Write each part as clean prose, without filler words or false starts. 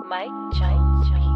Mike Jones Beats.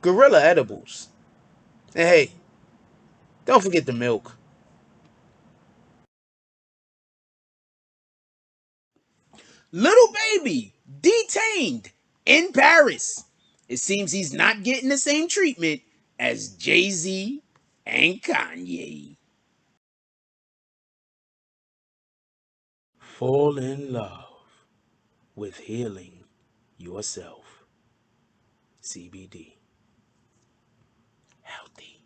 Gorilla edibles. And hey, don't forget the milk. Little Baby detained in Paris. It seems he's not getting the same treatment as Jay-Z and Kanye. Fall in love with healing yourself. CBD. Healthy.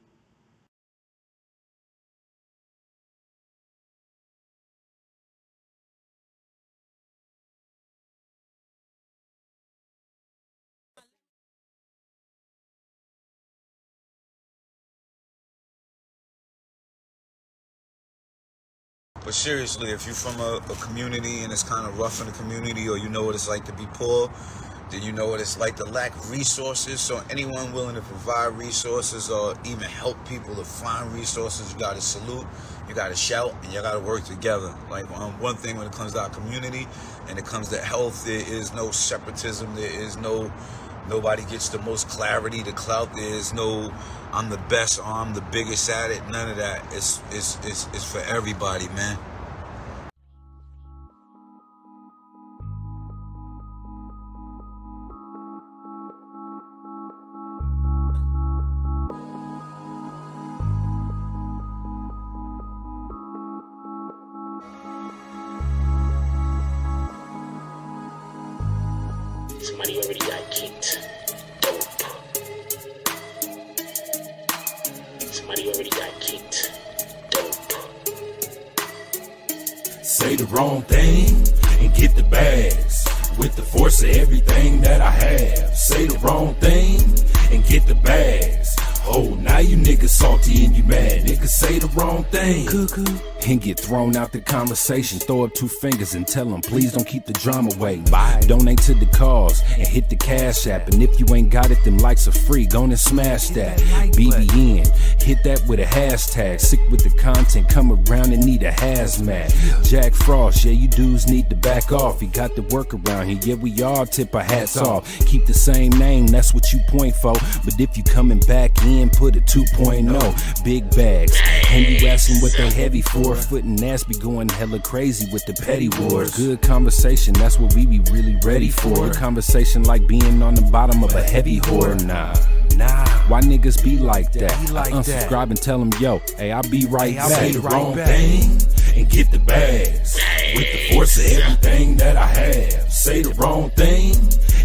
But seriously, if you're from a community and it's kind of rough in the community, or you know what it's like to be poor, then you know what it's like to lack resources. So anyone willing to provide resources or even help people to find resources, you got to salute, you got to shout, and you got to work together. Like one thing when it comes to our community and it comes to health, there is no separatism. There is nobody gets the most clarity, the clout. There is no I'm the best or I'm the biggest at it. None of that. It's for everybody, man. Somebody already got kicked. Dope. Somebody already got kicked. Dope. Say the wrong thing and get the bags. With the force of everything that I have. Say the wrong thing and get the bags. Oh, now you niggas salty and you mad. Niggas say the wrong thing cuckoo, and get thrown out the conversation. Throw up 2 fingers and tell them, please don't keep the drama waiting. Bye. Donate to the cause and hit the cash app. And if you ain't got it, them likes are free. Go and smash that. BBN, hit that with a hashtag. Sick with the content, come around and need a hazmat. Jack Frost, yeah, you dudes need to back off. You got the work around here, yeah, we all tip our hats off. Keep the same name, that's what you point for. But if you coming back in, put a 2.0. Big bags, and you asking what they heavy for. Foot and ass be going hella crazy with the petty wars. Good conversation, that's what we be really ready for. Good conversation like being on the bottom of a heavy whore. Nah, why niggas be like that? I unsubscribe and tell them, yo, hey, I'll be right back. Say the wrong thing and get the bags. With the force of everything that I have. Say the wrong thing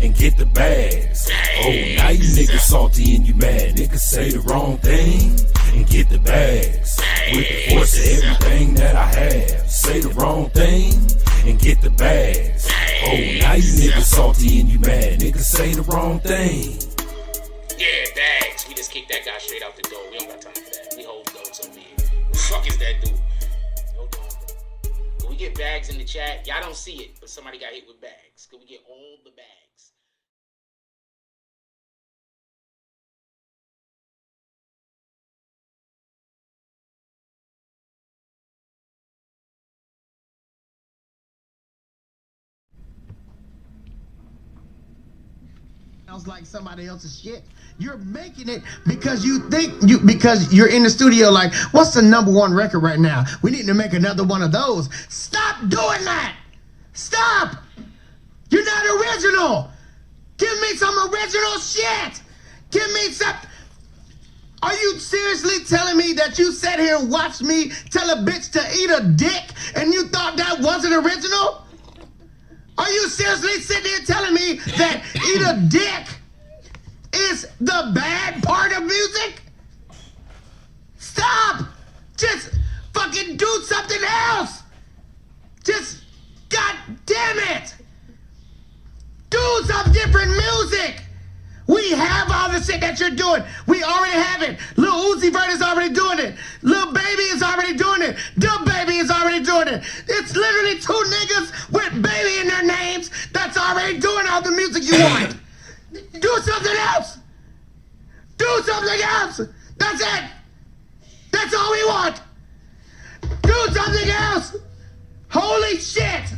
and get the bags. Oh, now you niggas salty and you mad. Niggas say the wrong thing and get the bags. With the force of everything that I have. Say the wrong thing and get the bags. Oh, now you niggas salty and you mad. Niggas say the wrong thing. Yeah, bags. We just kicked that guy straight out the door. We don't got time for that. We hold those over here. Who the fuck is that dude? Hold on. Can we get bags in the chat? Y'all don't see it, but somebody got hit with bags. Can we get all the bags? Sounds like somebody else's shit. You're making it because you think because you're in the studio like, what's the #1 record right now? We need to make another one of those. Stop doing that. Stop. You're not original. Give me some original shit. Give me some. Are you seriously telling me that you sat here and watched me tell a bitch to eat a dick and you thought that wasn't original? Are you seriously sitting here telling me that eat a dick is the bad part of music? Stop! Just fucking do something else! Just, god damn it! Do some different music! We have all the shit that you're doing. We already have it. Lil Uzi Vert is already doing it. Lil Baby is already doing it. DaBaby is already doing it. It's literally 2 niggas with baby in their names that's already doing all the music you want. Do something else. Do something else. That's it. That's all we want. Do something else. Holy shit.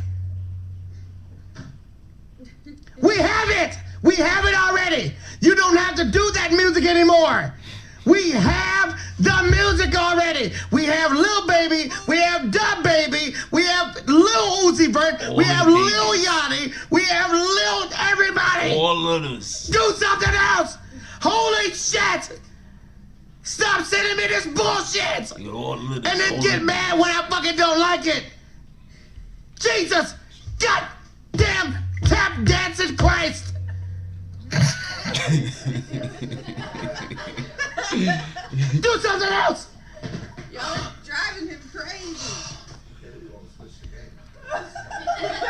We have it. We have it already. You don't have to do that music anymore. We have the music already. We have Lil Baby. We have DaBaby. We have Lil Uzi Vert. We have Lil Yachty. We have Lil everybody. All of us. Do something else. Holy shit. Stop sending me this bullshit. And then get mad when I fucking don't like it. Jesus. Goddamn tap dancing Christ. Do something else. Y'all are driving him crazy.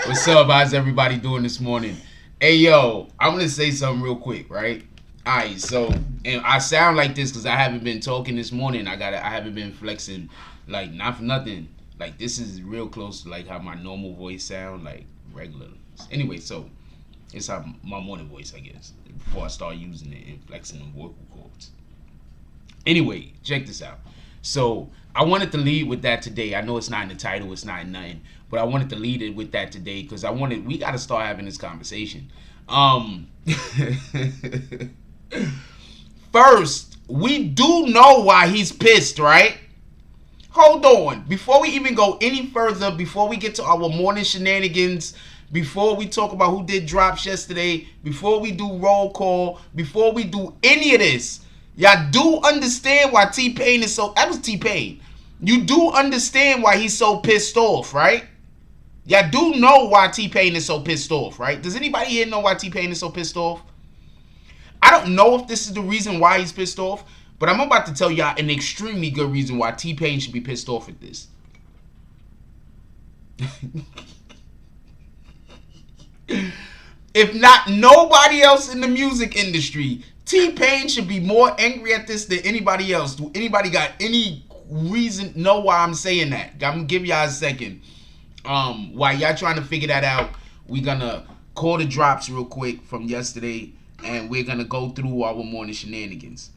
What's up? How's everybody doing this morning? Hey, yo, I'm gonna say something real quick, right? All right, so, and I sound like this because I haven't been talking this morning. I haven't been flexing, like, not for nothing. Like, this is real close to like how my normal voice sound, like regular. Anyway, so it's how my morning voice, I guess, before I start using it and flexing them vocal cords. Anyway, check this out. So I wanted to lead with that today. I know it's not in the title, it's not in nothing, but I wanted to lead it with that today because we got to start having this conversation. First, we do know why he's pissed, right? Hold on. Before we even go any further, before we get to our morning shenanigans, before we talk about who did drops yesterday, before we do roll call, before we do any of this, y'all do understand why T-Pain is so... That was T-Pain. You do understand why he's so pissed off, right? Y'all do know why T-Pain is so pissed off, right? Does anybody here know why T-Pain is so pissed off? I don't know if this is the reason why he's pissed off, But I'm about to tell y'all an extremely good reason why T-Pain should be pissed off at this. If not nobody else in the music industry, T-Pain should be more angry at this than anybody else. Do anybody got any reason know why I'm saying that? I'm gonna give y'all a second. While y'all trying to figure that out, we're gonna call the drops real quick from yesterday, and we're gonna go through our morning shenanigans.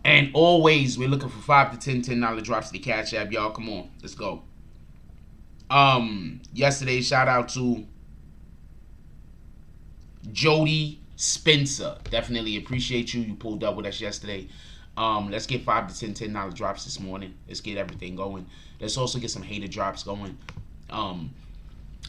And always, we're looking for $5 to $10 drops to the Cash App. Y'all, come on, let's go. Yesterday, shout out to Jody Spencer. Definitely appreciate you. You pulled up with us yesterday. Let's get $5 to $10 drops this morning. Let's get everything going. Let's also get some hater drops going.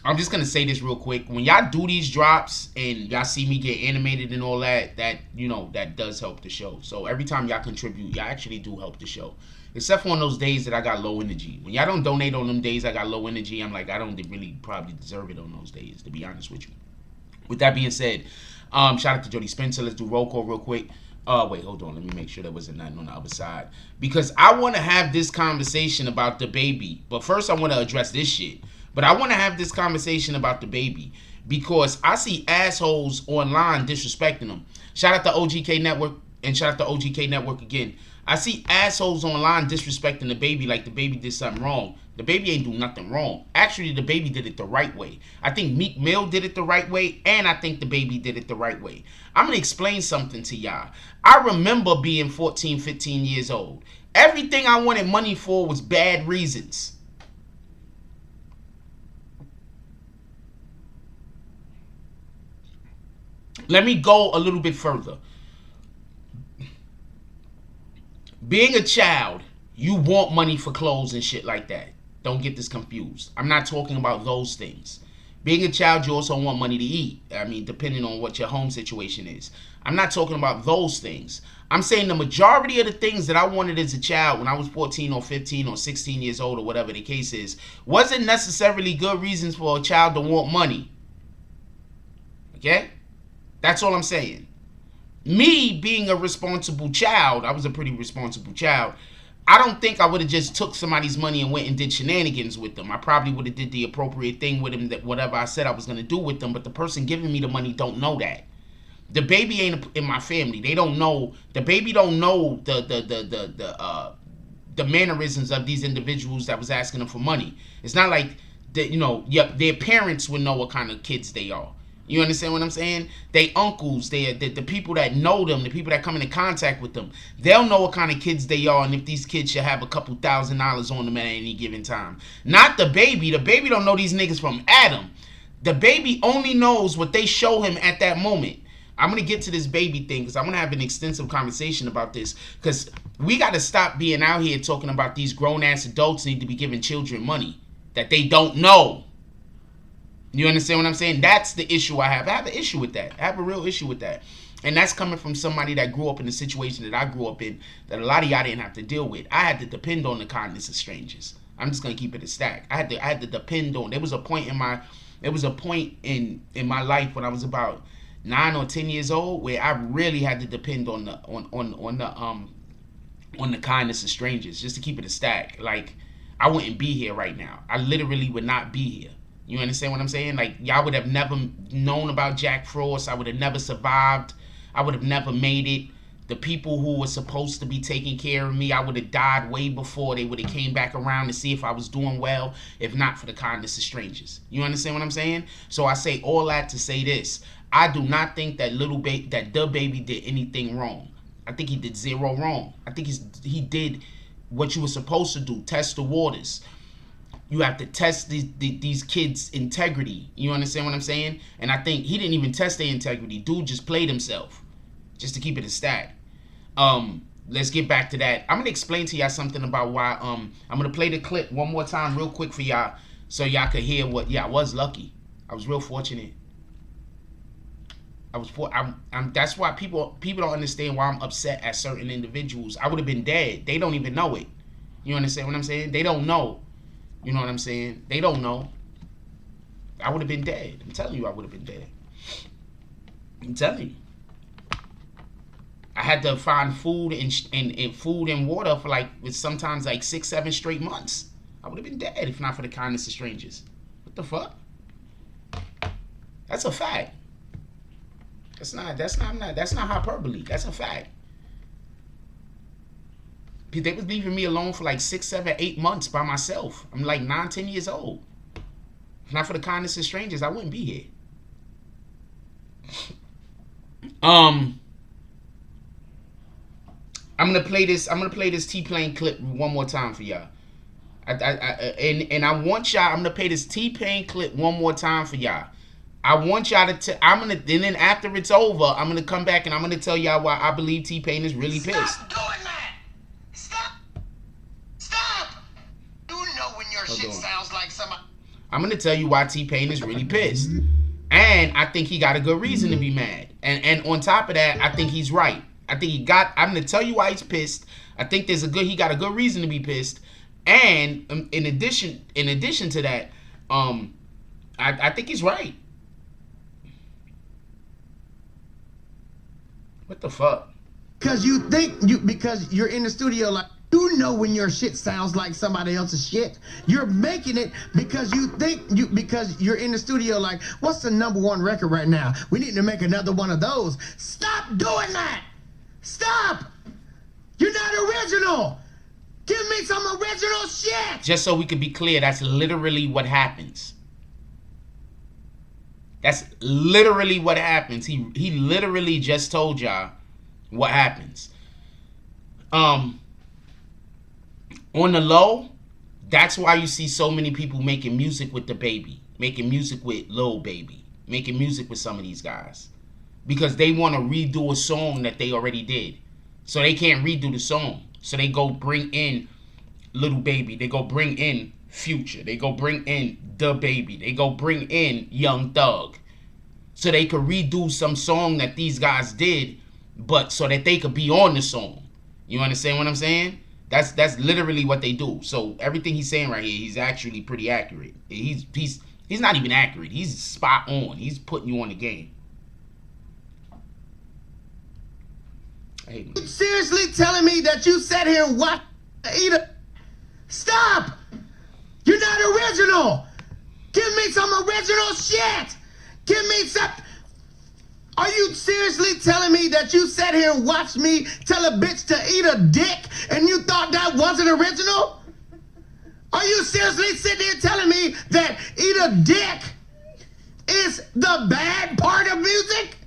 I'm just gonna say this real quick. When y'all do these drops and y'all see me get animated and all that, that does help the show. So every time y'all contribute, y'all actually do help the show. Except for on those days that I got low energy. When y'all don't donate on them days I got low energy, I'm like, I don't really probably deserve it on those days, to be honest with you. With that being said, shout out to Jody Spencer. Let's do roll call real quick. Wait, hold on. Let me make sure there wasn't nothing on the other side. Because I want to have this conversation about DaBaby. But first I want to address this shit. But I want to have this conversation about DaBaby. Because I see assholes online disrespecting them. Shout out to OGK Network. And shout out to OGK Network again. I see assholes online disrespecting DaBaby like DaBaby did something wrong. DaBaby ain't do nothing wrong. Actually, DaBaby did it the right way. I think Meek Mill did it the right way, and I think DaBaby did it the right way. I'm going to explain something to y'all. I remember being 14, 15 years old. Everything I wanted money for was bad reasons. Let me go a little bit further. Being a child, you want money for clothes and shit like that. Don't get this confused. I'm not talking about those things. Being a child, you also want money to eat. I mean, depending on what your home situation is. I'm not talking about those things. I'm saying the majority of the things that I wanted as a child when I was 14 or 15 or 16 years old or whatever the case is, wasn't necessarily good reasons for a child to want money. Okay? That's all I'm saying. Me being a responsible child, I was a pretty responsible child. I don't think I would have just took somebody's money and went and did shenanigans with them. I probably would have did the appropriate thing with them, that whatever I said I was going to do with them, but the person giving me the money don't know that. DaBaby ain't in my family. They don't know. DaBaby don't know the mannerisms of these individuals that was asking them for money. It's not like their parents would know what kind of kids they are. You understand what I'm saying? They uncles, the people that know them, the people that come into contact with them, they'll know what kind of kids they are and if these kids should have a couple $1,000s on them at any given time. Not DaBaby. DaBaby don't know these niggas from Adam. DaBaby only knows what they show him at that moment. I'm going to get to this baby thing because I'm going to have an extensive conversation about this because we got to stop being out here talking about these grown-ass adults need to be giving children money that they don't know. You understand what I'm saying? That's the issue I have. I have an issue with that. I have a real issue with that. And that's coming from somebody that grew up in the situation that I grew up in that a lot of y'all didn't have to deal with. I had to depend on the kindness of strangers. I'm just going to keep it a stack. I had to depend on. There was a point in my life when I was about 9 or 10 years old where I really had to depend on the kindness of strangers just to keep it a stack. Like, I wouldn't be here right now. I literally would not be here. You understand what I'm saying? Like, y'all would have never known about Jack Frost. I would have never survived. I would have never made it. The people who were supposed to be taking care of me, I would have died way before they would have came back around to see if I was doing well, if not for the kindness of strangers. You understand what I'm saying? So I say all that to say this. I do not think that DaBaby did anything wrong. I think he did zero wrong. I think he did what you were supposed to do, test the waters. You have to test these kids' integrity. You understand what I'm saying? And I think he didn't even test their integrity. Dude just played himself. Just to keep it a stack. Let's get back to that. I'm going to explain to y'all something about why. I'm going to play the clip one more time real quick for y'all. So y'all could hear what. Yeah, I was lucky. I was real fortunate. That's why people don't understand why I'm upset at certain individuals. I would have been dead. They don't even know it. You understand what I'm saying? They don't know. You know what I'm saying? They don't know. I would have been dead. I'm telling you I would have been dead. I'm telling you. I had to find food and food and water for like sometimes like 6-7 straight months. I would have been dead if not for the kindness of strangers. What the fuck? That's a fact. That's not hyperbole. That's a fact. They was leaving me alone for like 6, 7, 8 months by myself. I'm like 9, 10 years old. If not for the kindness of strangers, I wouldn't be here. I'm gonna play this T-Pain clip one more time for y'all. And I want y'all. I'm gonna play this T-Pain clip one more time for y'all. I want y'all to. And then after it's over, I'm gonna come back and I'm gonna tell y'all why I believe T-Pain is really pissed. Stop doing that! Stop! You know when your shit sounds like somebody. I'm gonna tell you why T-Pain is really pissed, and I think he got a good reason to be mad. And on top of that, I think he's right. I think I'm gonna tell you why he's pissed. I think he got a good reason to be pissed. And in addition to that, I think he's right. What the fuck? Because because you're in the studio like, you know when your shit sounds like somebody else's shit. You're making it because because you're in the studio like, what's the #1 record right now? We need to make another one of those. Stop doing that! Stop! You're not original! Give me some original shit! Just so we can be clear, that's literally what happens. That's literally what happens. He literally just told y'all what happens. On the low, that's why you see so many people making music with DaBaby, making music with Lil Baby, making music with some of these guys. Because they want to redo a song that they already did. So they can't redo the song. So they go bring in Lil Baby. They go bring in Future. They go bring in DaBaby. They go bring in Young Thug. So they could redo some song that these guys did, but so that they could be on the song. You understand what I'm saying? That's literally what they do. So everything he's saying right here, he's actually pretty accurate. He's not even accurate. He's spot on. He's putting you on the game. I hate him. Seriously telling me that you sat here and watched Ida? Stop! You're not original! Give me some original shit! Give me some... Are you seriously telling me that you sat here and watched me tell a bitch to eat a dick and you thought that wasn't original? Are you seriously sitting here telling me that eat a dick is the bad part of music?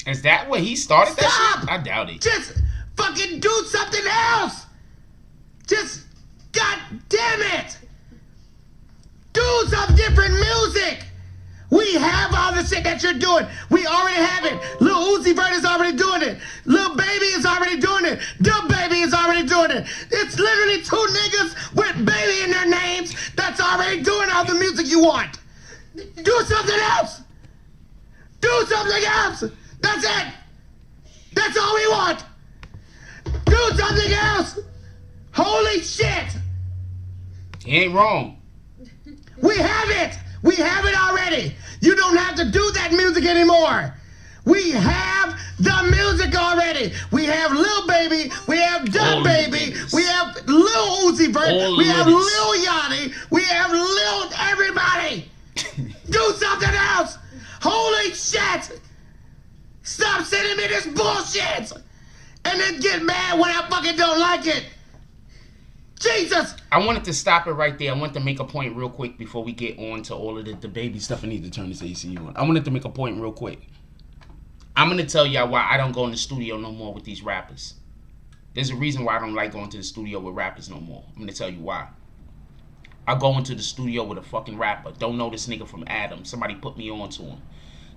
Is that what he started Stop! that shit? I doubt it. Just fucking do something else! Just, god damn it! Do some different music! We have all the shit that you're doing. We already have it. Lil Uzi Vert is already doing it. Lil Baby is already doing it. DaBaby is already doing it. It's literally 2 niggas with baby in their names that's already doing all the music you want. Do something else. Do something else. That's it. That's all we want. Do something else. Holy shit. He ain't wrong. We have it. We have it already. You don't have to do that music anymore. We have the music already. We have Lil Baby. We have DaBaby. We have Lil Uzi Vert. We have Lil Yachty. We have Lil everybody. Do something else. Holy shit. Stop sending me this bullshit. And then get mad when I fucking don't like it. Jesus. I wanted to stop it right there. I wanted to make a point real quick before we get on to all of the DaBaby stuff. I need to turn this AC on. I wanted to make a point real quick. I'm going to tell y'all why I don't go in the studio no more with these rappers. There's a reason why I don't like going to the studio with rappers no more. I'm going to tell you why. I go into the studio with a fucking rapper. Don't know this nigga from Adam. Somebody put me on to him.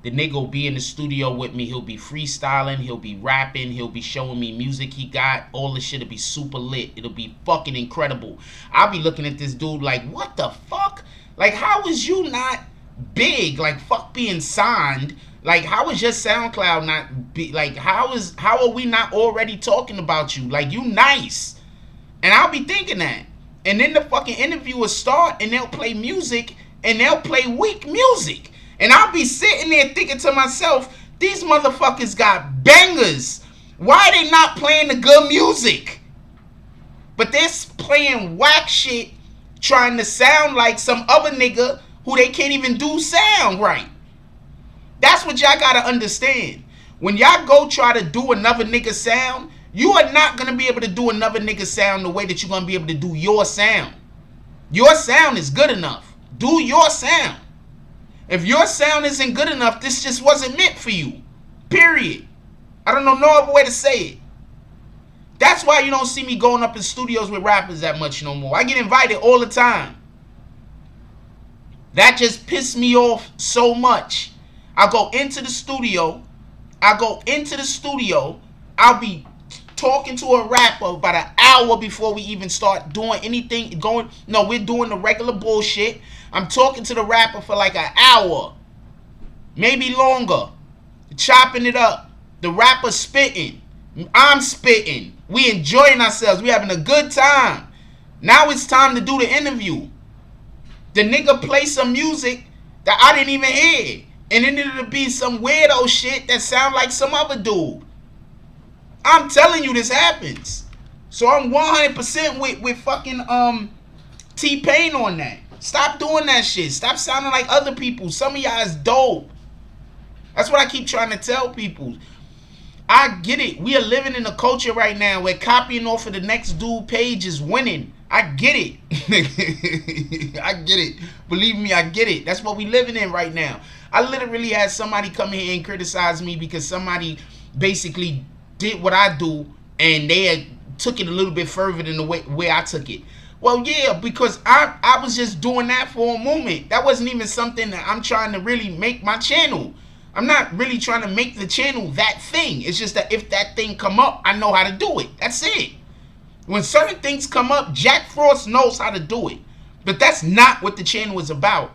The nigga will be in the studio with me. He'll be freestyling. He'll be rapping. He'll be showing me music he got. All this shit will be super lit. It'll be fucking incredible. I'll be looking at this dude like, what the fuck? Like, how is you not big? Like, fuck being signed. Like, how is your SoundCloud not big? Like, how are we not already talking about you? Like, you nice. And I'll be thinking that. And then the fucking interview will start and they'll play music and they'll play weak music. And I'll be sitting there thinking to myself, these motherfuckers got bangers. Why are they not playing the good music? But they're playing whack shit, trying to sound like some other nigga who they can't even do sound right. That's what y'all gotta understand. When y'all go try to do another nigga sound, you are not gonna be able to do another nigga sound the way that you're gonna be able to do your sound. Your sound is good enough. Do your sound. If your sound isn't good enough, this just wasn't meant for you. Period. I don't know no other way to say it. That's why you don't see me going up in studios with rappers that much no more. I get invited all the time. That just pissed me off so much. I go into the studio. I'll be talking to a rapper about an hour before we even start doing anything. We're doing the regular bullshit. I'm talking to the rapper for like an hour. Maybe longer. Chopping it up. The rapper spitting. I'm spitting. We enjoying ourselves. We having a good time. Now it's time to do the interview. The nigga play some music that I didn't even hear. And then it'll be some weirdo shit that sound like some other dude. I'm telling you this happens. So I'm 100% with fucking T-Pain on that. Stop doing that shit. Stop sounding like other people. Some of y'all is dope. That's what I keep trying to tell people. I get it. We are living in a culture right now where copying off of the next dude page is winning. I get it. I get it. Believe me, I get it. That's what we living in right now. I literally had somebody come here and criticize me because somebody basically did what I do and they had took it a little bit further than the way I took it. Well, yeah, because I was just doing that for a moment. That wasn't even something that I'm trying to really make my channel. I'm not really trying to make the channel that thing. It's just that if that thing come up, I know how to do it. That's it. When certain things come up, Jack Frost knows how to do it. But that's not what the channel is about.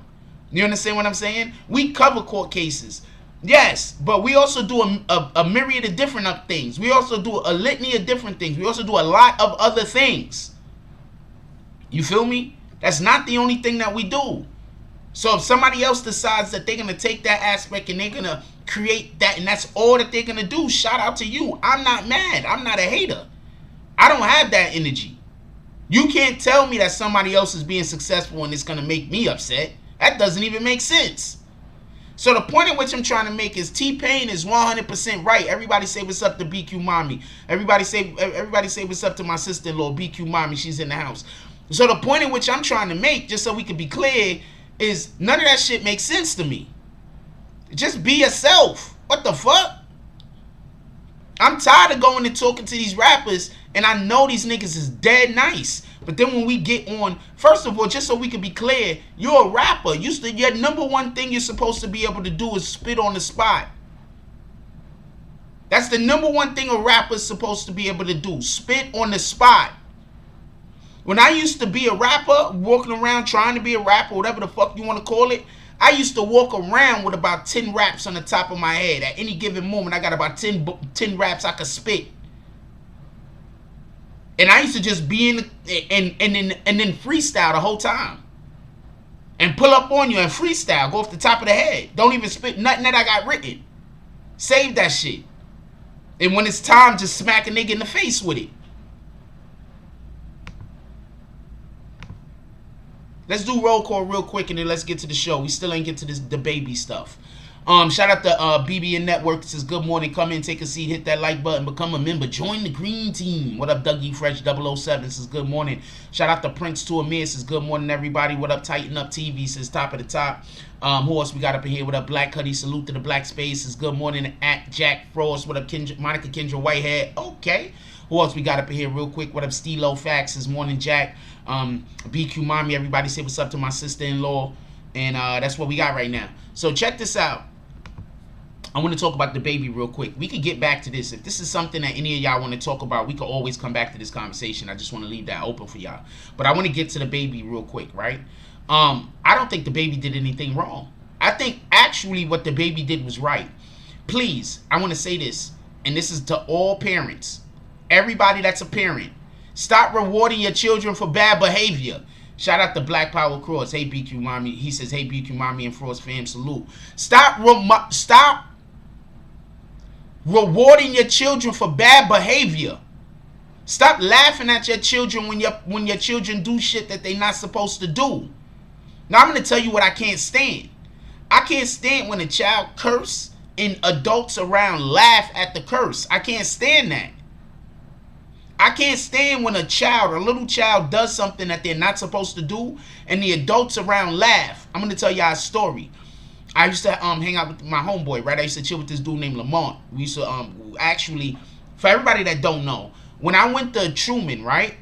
You understand what I'm saying? We cover court cases. Yes, but we also do a myriad of different things. We also do a litany of different things. We also do a lot of other things. You feel me? That's not the only thing that we do. So if somebody else decides that they're going to take that aspect and they're going to create that and that's all that they're going to do, shout out to you. I'm not mad. I'm not a hater. I don't have that energy. You can't tell me that somebody else is being successful and it's going to make me upset. That doesn't even make sense. So the point at which I'm trying to make is T-Pain is 100% right. Everybody say what's up to BQ Mommy. Everybody say what's up to my sister-in-law, BQ Mommy. She's in the house. So the point at which I'm trying to make, just so we can be clear, is none of that shit makes sense to me. Just be yourself. What the fuck? I'm tired of going and talking to these rappers, and I know these niggas is dead nice. But then when we get on, first of all, just so we can be clear, you're a rapper. Your number one thing you're supposed to be able to do is spit on the spot. That's the number one thing a rapper's supposed to be able to do. Spit on the spot. When I used to be a rapper, walking around trying to be a rapper, whatever the fuck you want to call it, I used to walk around with about 10 raps on the top of my head. At any given moment, I got about 10 raps I could spit. And I used to just be in and then freestyle the whole time. And pull up on you and freestyle, go off the top of the head. Don't even spit nothing that I got written. Save that shit. And when it's time, just smack a nigga in the face with it. Let's do roll call real quick and then let's get to the show. We still ain't get to this DaBaby stuff. Shout out to BBNNETWORK. Says good morning. Come in, take a seat, hit that like button, become a member. Join the green team. What up, Dougie Fresh 007? Says good morning. Shout out to Prince to Amir. Says good morning, everybody. What up, Tighten Up TV? Says top of the top. Who else we got up in here? What up, Black Hoodie? Salute to the Black Space. Says good morning at Jack Frost. What up, Monica Kendra Whitehead? Okay. Who else we got up in here real quick? What up, Stilo Fax? Says morning, Jack. BQ Mommy. Everybody say what's up to my sister-in-law. And that's what we got right now. So check this out. I want to talk about DaBaby real quick. We could get back to this. If this is something that any of y'all want to talk about, we could always come back to this conversation. I just want to leave that open for y'all. But I want to get to DaBaby real quick, right? I don't think DaBaby did anything wrong. I think actually what DaBaby did was right. Please, I want to say this, and this is to all parents. Everybody that's a parent. Stop rewarding your children for bad behavior. Shout out to Black Power Cross. Hey, BQ Mommy. He says, hey, BQ Mommy and Frost fam, salute. Stop rewarding your children for bad behavior. Stop laughing at your children when your children do shit that they not supposed to do. Now I'm gonna tell you what I can't stand. I can't stand when a child curse and adults around laugh at the curse. I can't stand that. I can't stand when a little child does something that they're not supposed to do and the adults around laugh. I'm gonna tell y'all a story. I used to hang out with my homeboy, right? I used to chill with this dude named Lamont. We used to actually, for everybody that don't know, when I went to Truman, right?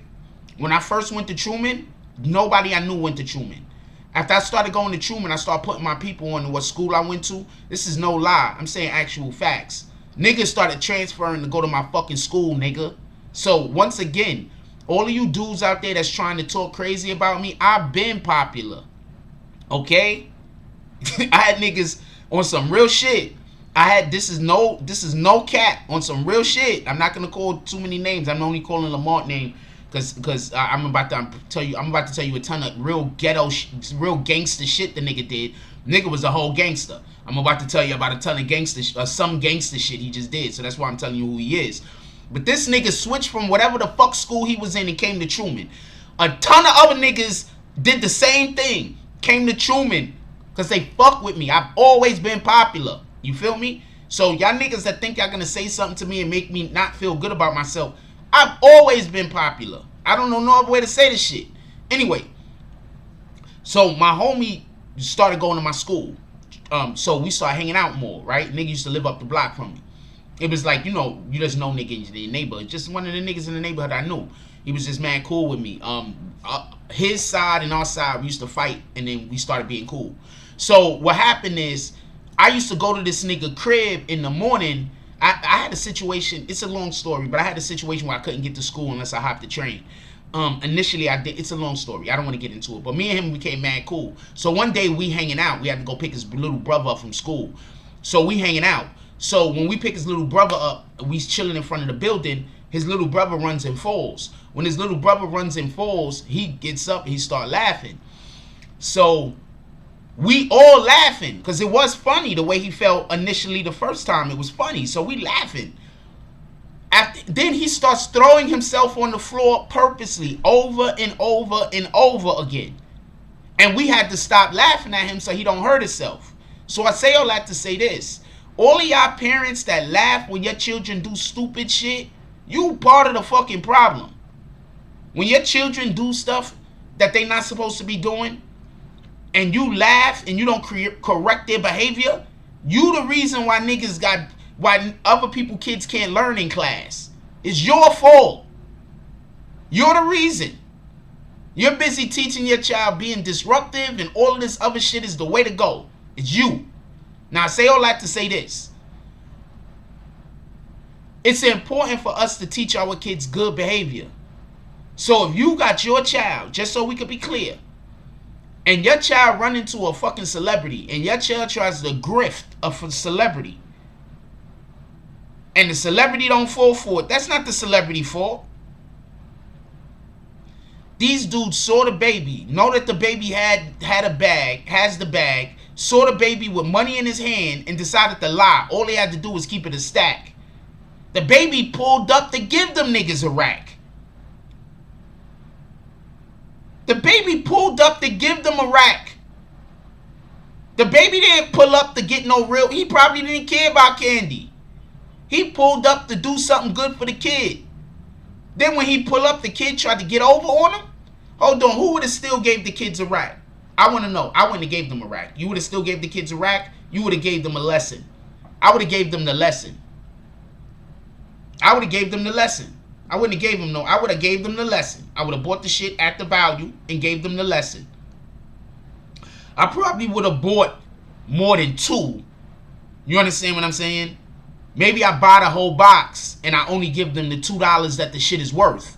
When I first went to Truman, nobody I knew went to Truman. After I started going to Truman, I started putting my people on what school I went to. This is no lie. I'm saying actual facts. Niggas started transferring to go to my fucking school, nigga. So once again, all of you dudes out there that's trying to talk crazy about me, I've been popular. Okay? I had niggas on some real shit. This is no cap on some real shit. I'm not gonna call too many names. I'm only calling Lamont name because I'm about to tell you a ton of real ghetto, real gangster shit the nigga did. Nigga was a whole gangster. I'm about to tell you about a ton of gangster, some gangster shit he just did. So that's why I'm telling you who he is. But this nigga switched from whatever the fuck school he was in and came to Truman. A ton of other niggas did the same thing. Came to Truman because they fuck with me. I've always been popular. You feel me? So y'all niggas that think y'all gonna say something to me and make me not feel good about myself, I've always been popular. I don't know no other way to say this shit. Anyway, so my homie started going to my school. So we started hanging out more, right? Nigga used to live up the block from me. It was like, you just know nigga in the neighborhood. Just one of the niggas in the neighborhood I knew. He was just mad cool with me. His side and our side, we used to fight, and then we started being cool. So what happened is, I used to go to this nigga crib in the morning. I had a situation, it's a long story, but I had a situation where I couldn't get to school unless I hopped the train. Initially I did, it's a long story, I don't want to get into it, but me and him became mad cool. So one day we hanging out, we had to go pick his little brother up from school. So we hanging out. So when we pick his little brother up, we chilling in front of the building, his little brother runs and falls. When his little brother runs and falls, he gets up and he start laughing. So we all laughing because it was funny the way he felt initially the first time. It was funny, so we laughing. Then he starts throwing himself on the floor purposely over and over and over again. And we had to stop laughing at him so he don't hurt himself. So I say all that to say this. All of y'all parents that laugh when your children do stupid shit, you part of the fucking problem. When your children do stuff that they not supposed to be doing, and you laugh and you don't correct their behavior, you the reason why why other people, kids can't learn in class. It's your fault. You're the reason. You're busy teaching your child being disruptive and all of this other shit is the way to go. It's you. Now I say all that to say this. It's important for us to teach our kids good behavior. So if you got your child, just so we could be clear, and your child run into a fucking celebrity, and your child tries to grift a celebrity, and the celebrity don't fall for it, that's not the celebrity's fault. These dudes saw DaBaby, know that DaBaby has the bag, saw DaBaby with money in his hand, and decided to lie. All they had to do was keep it a stack. DaBaby pulled up to give them niggas a rack. DaBaby pulled up to give them a rack. DaBaby didn't pull up to get no real. He probably didn't care about candy. He pulled up to do something good for the kid. Then when he pulled up, the kid tried to get over on him. Hold on, who would have still gave the kids a rack? I want to know. I wouldn't have gave them a rack. You would have still gave the kids a rack? You would have gave them a lesson. I would have gave them the lesson. I would have gave them the lesson. I wouldn't have gave them no. I would have gave them the lesson. I would have bought the shit at the value and gave them the lesson. I probably would have bought more than 2. You understand what I'm saying? Maybe I buy the whole box and I only give them the $2 that the shit is worth.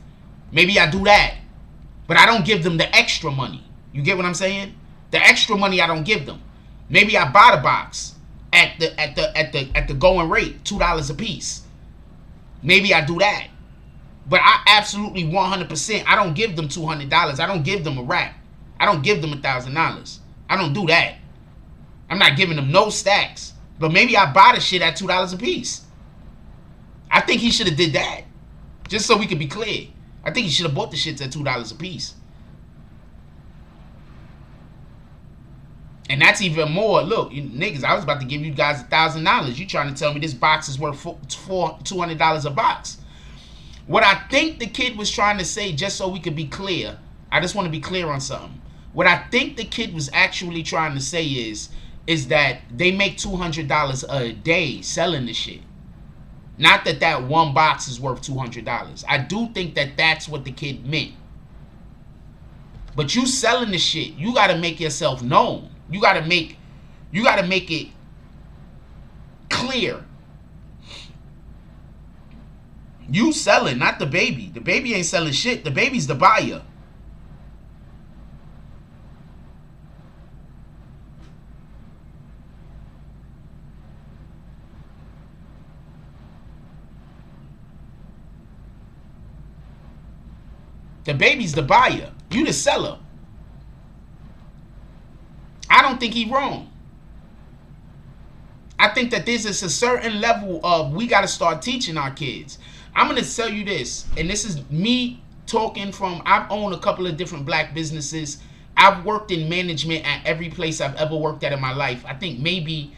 Maybe I do that. But I don't give them the extra money. You get what I'm saying? The extra money I don't give them. Maybe I buy the box at the going rate, $2 a piece. Maybe I do that. But I absolutely 100%, I don't give them $200. I don't give them a rack. I don't give them $1,000. I don't do that. I'm not giving them no stacks. But maybe I buy the shit at $2 a piece. I think he should have did that. Just so we could be clear. I think he should have bought the shits at $2 a piece. And that's even more. Look, you niggas, I was about to give you guys $1,000. You trying to tell me this box is worth $200 a box. What I think the kid was trying to say, just so we could be clear, I just want to be clear on something. What I think the kid was actually trying to say is that they make $200 a day selling the shit. Not that that one box is worth $200. I do think that that's what the kid meant. But you selling the shit, you got to make yourself known. You got to make it clear. You selling, not DaBaby. DaBaby ain't selling shit. DaBaby's the buyer. DaBaby's the buyer. You the seller. I don't think he's wrong. I think that there's a certain level of we got to start teaching our kids. I'm going to tell you this, and this is me talking from, I've owned a couple of different black businesses. I've worked in management at every place I've ever worked at in my life. I think maybe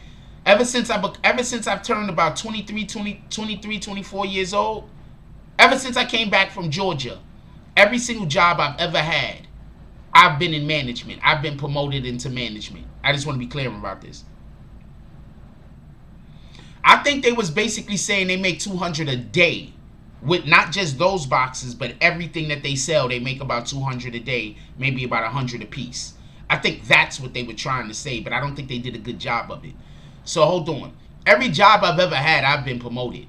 ever since I've turned about 23, 24 years old, ever since I came back from Georgia, every single job I've ever had, I've been in management. I've been promoted into management. I just want to be clear about this. I think they was basically saying they make $200 a day with not just those boxes, but everything that they sell. They make about $200 a day, maybe about $100 a piece. I think that's what they were trying to say, but I don't think they did a good job of it. So hold on. Every job I've ever had, I've been promoted.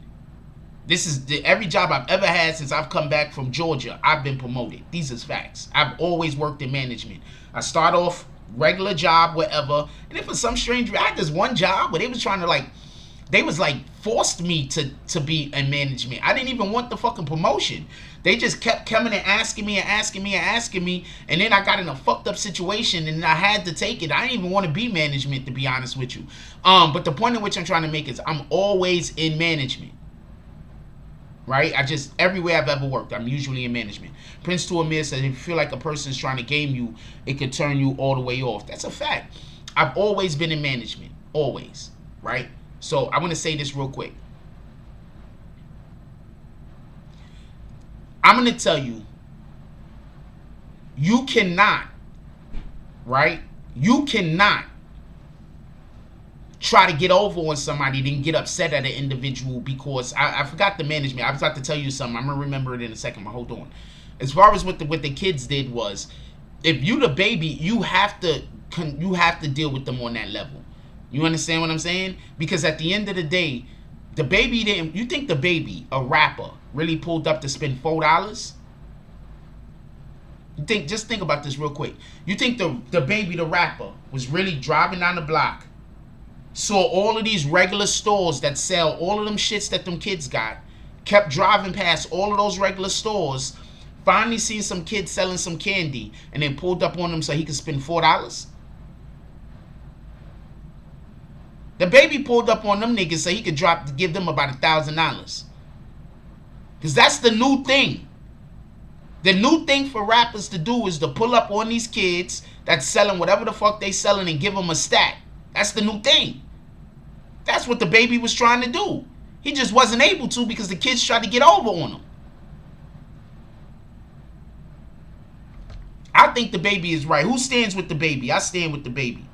This is every job I've ever had since I've come back from Georgia. I've been promoted. These is facts. I've always worked in management. I start off regular job, whatever. And if for some strange reason, I had this one job where they was trying to they was forced me to be in management. I didn't even want the fucking promotion. They just kept coming and asking me. And then I got in a fucked up situation and I had to take it. I didn't even want to be management, to be honest with you. But the point in which I'm trying to make is I'm always in management. Right? Everywhere I've ever worked, I'm usually in management. Prince to Amir said, if you feel like a person is trying to game you, it could turn you all the way off. That's a fact. I've always been in management. Always. Right? So I want to say this real quick. I'm going to tell you, you cannot, right? You cannot try to get over on somebody, then get upset at an individual because I forgot the management. I was about to tell you something. I'm gonna remember it in a second, but hold on. As far as what the kids did was, if you DaBaby, you have to deal with them on that level. You understand what I'm saying? Because at the end of the day, DaBaby didn't. You think DaBaby, a rapper, really pulled up to spend $4? Just think about this real quick. You think DaBaby, the rapper, was really driving down the block, saw all of these regular stores that sell all of them shits that them kids got, kept driving past all of those regular stores, finally seen some kids selling some candy, and then pulled up on them so he could spend $4? DaBaby pulled up on them niggas so he could give them about $1,000. Because that's the new thing. The new thing for rappers to do is to pull up on these kids that's selling whatever the fuck they selling and give them a stack. That's the new thing. That's what DaBaby was trying to do. He just wasn't able to because the kids tried to get over on him. I think DaBaby is right. Who stands with DaBaby? I stand with DaBaby.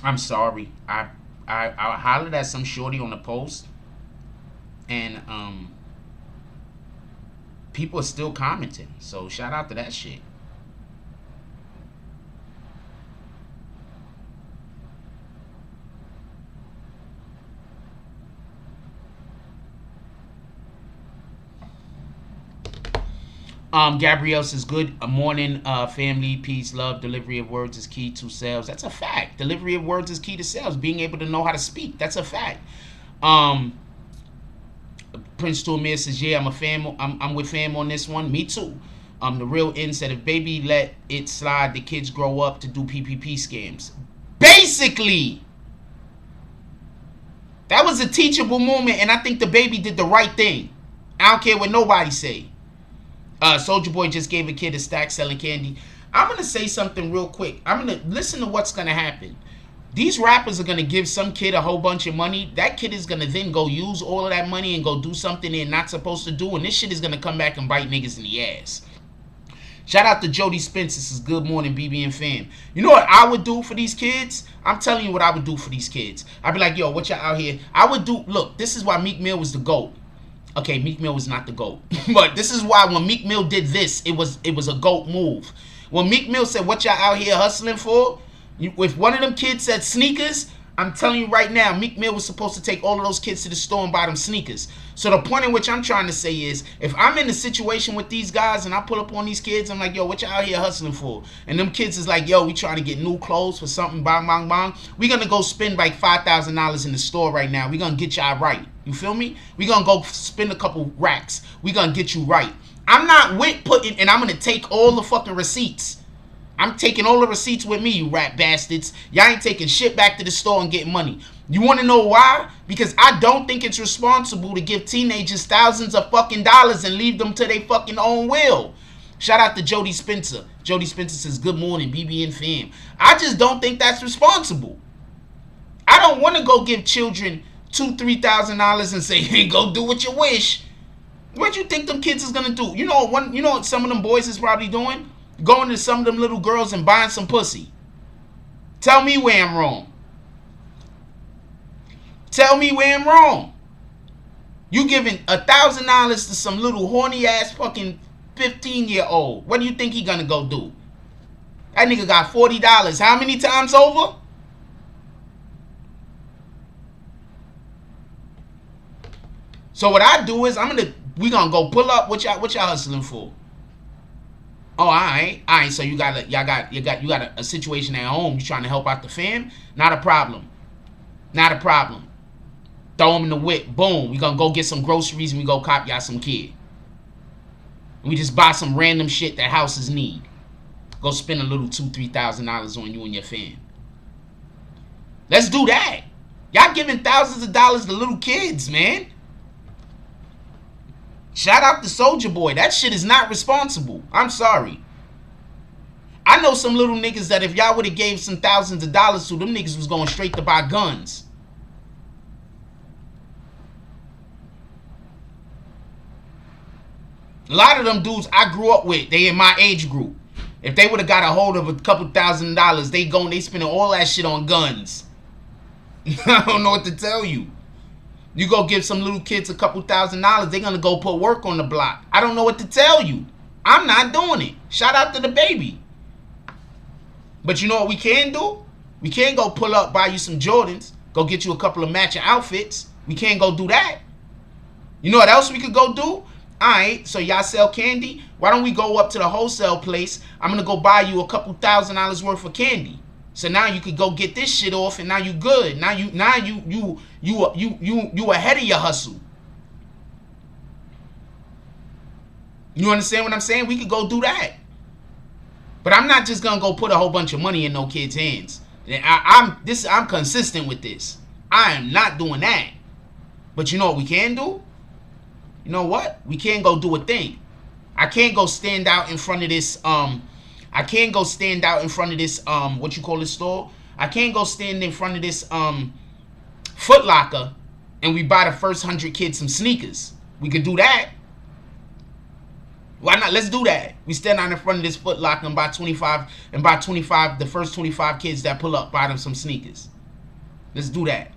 I'm sorry. I hollered at some shorty on the post, and people are still commenting. So shout out to that shit. Gabrielle says, good morning, family, peace, love, delivery of words is key to sales. That's a fact. Delivery of words is key to sales. Being able to know how to speak. That's a fact. Prince Toomir says, yeah, I'm with fam on this one. Me too. The real N said, if baby let it slide, the kids grow up to do PPP scams. Basically, that was a teachable moment, and I think DaBaby did the right thing. I don't care what nobody say. Soulja Boy just gave a kid a stack selling candy. I'm going to say something real quick. I'm going to listen to what's going to happen. These rappers are going to give some kid a whole bunch of money. That kid is going to then go use all of that money and go do something they're not supposed to do. And this shit is going to come back and bite niggas in the ass. Shout out to Jody Spence. This is Good Morning, BBN fam. You know what I would do for these kids? I'm telling you what I would do for these kids. I'd be like, yo, what y'all out here? I would do, look, this is why Meek Mill was the GOAT. Okay, Meek Mill was not the GOAT. But this is why when Meek Mill did this, it was a GOAT move. When Meek Mill said, what y'all out here hustling for? If one of them kids said sneakers, I'm telling you right now, Meek Mill was supposed to take all of those kids to the store and buy them sneakers. So the point in which I'm trying to say is, if I'm in a situation with these guys and I pull up on these kids, I'm like, yo, what y'all out here hustling for? And them kids is like, yo, we trying to get new clothes for something, bang, bang, bang. We gonna go spend like $5,000 in the store right now. We gonna get y'all right. You feel me? We gonna go spend a couple racks. We gonna get you right. I'm not with putting, and I'm gonna take all the fucking receipts. I'm taking all the receipts with me, you rat bastards. Y'all ain't taking shit back to the store and getting money. You want to know why? Because I don't think it's responsible to give teenagers thousands of fucking dollars and leave them to their fucking own will. Shout out to Jody Spencer. Jody Spencer says, good morning, BBN fam. I just don't think that's responsible. I don't want to go give children $2,000-$3,000 and say, hey, go do what you wish. What do you think them kids is going to do? You know what some of them boys is probably doing? Going to some of them little girls and buying some pussy. Tell me where I'm wrong. Tell me where I'm wrong. You giving $1,000 to some little horny ass fucking 15-year-old. What do you think he gonna go do? That nigga got $40. How many times over? So what I do is we gonna go pull up. What y'all hustling for? Oh, all right. So you got a situation at home. You trying to help out the fam? Not a problem. Not a problem. Throw them in the whip. Boom. We gonna go get some groceries and we go cop y'all some kid. We just buy some random shit that houses need. Go spend a little $2,000-$3,000 on you and your fam. Let's do that. Y'all giving thousands of dollars to little kids, man. Shout out to Soulja Boy. That shit is not responsible. I'm sorry. I know some little niggas that if y'all would have gave some thousands of dollars to, them niggas was going straight to buy guns. A lot of them dudes I grew up with, they in my age group. If they would have got a hold of a couple $1,000s, they spending all that shit on guns. I don't know what to tell you. You go give some little kids a couple $1,000s, they're going to go put work on the block. I don't know what to tell you. I'm not doing it. Shout out to DaBaby. But you know what we can do? We can go pull up, buy you some Jordans, go get you a couple of matching outfits. We can't go do that. You know what else we could go do? Alright, so y'all sell candy? Why don't we go up to the wholesale place? I'm going to go buy you a couple $1,000s worth of candy. So now you could go get this shit off, and now you good. Now you ahead of your hustle. You understand what I'm saying? We could go do that. But I'm not just gonna go put a whole bunch of money in no kid's hands. I'm consistent with this. I am not doing that. But you know what we can do? You know what? We can go do a thing. I can't go stand out in front of this I can't go stand out in front of this, what you call this store? I can't go stand in front of this Foot Locker and we buy the first 100 kids some sneakers. We could do that. Why not? Let's do that. We stand out in front of this Foot Locker and buy 25, the first 25 kids that pull up, buy them some sneakers. Let's do that.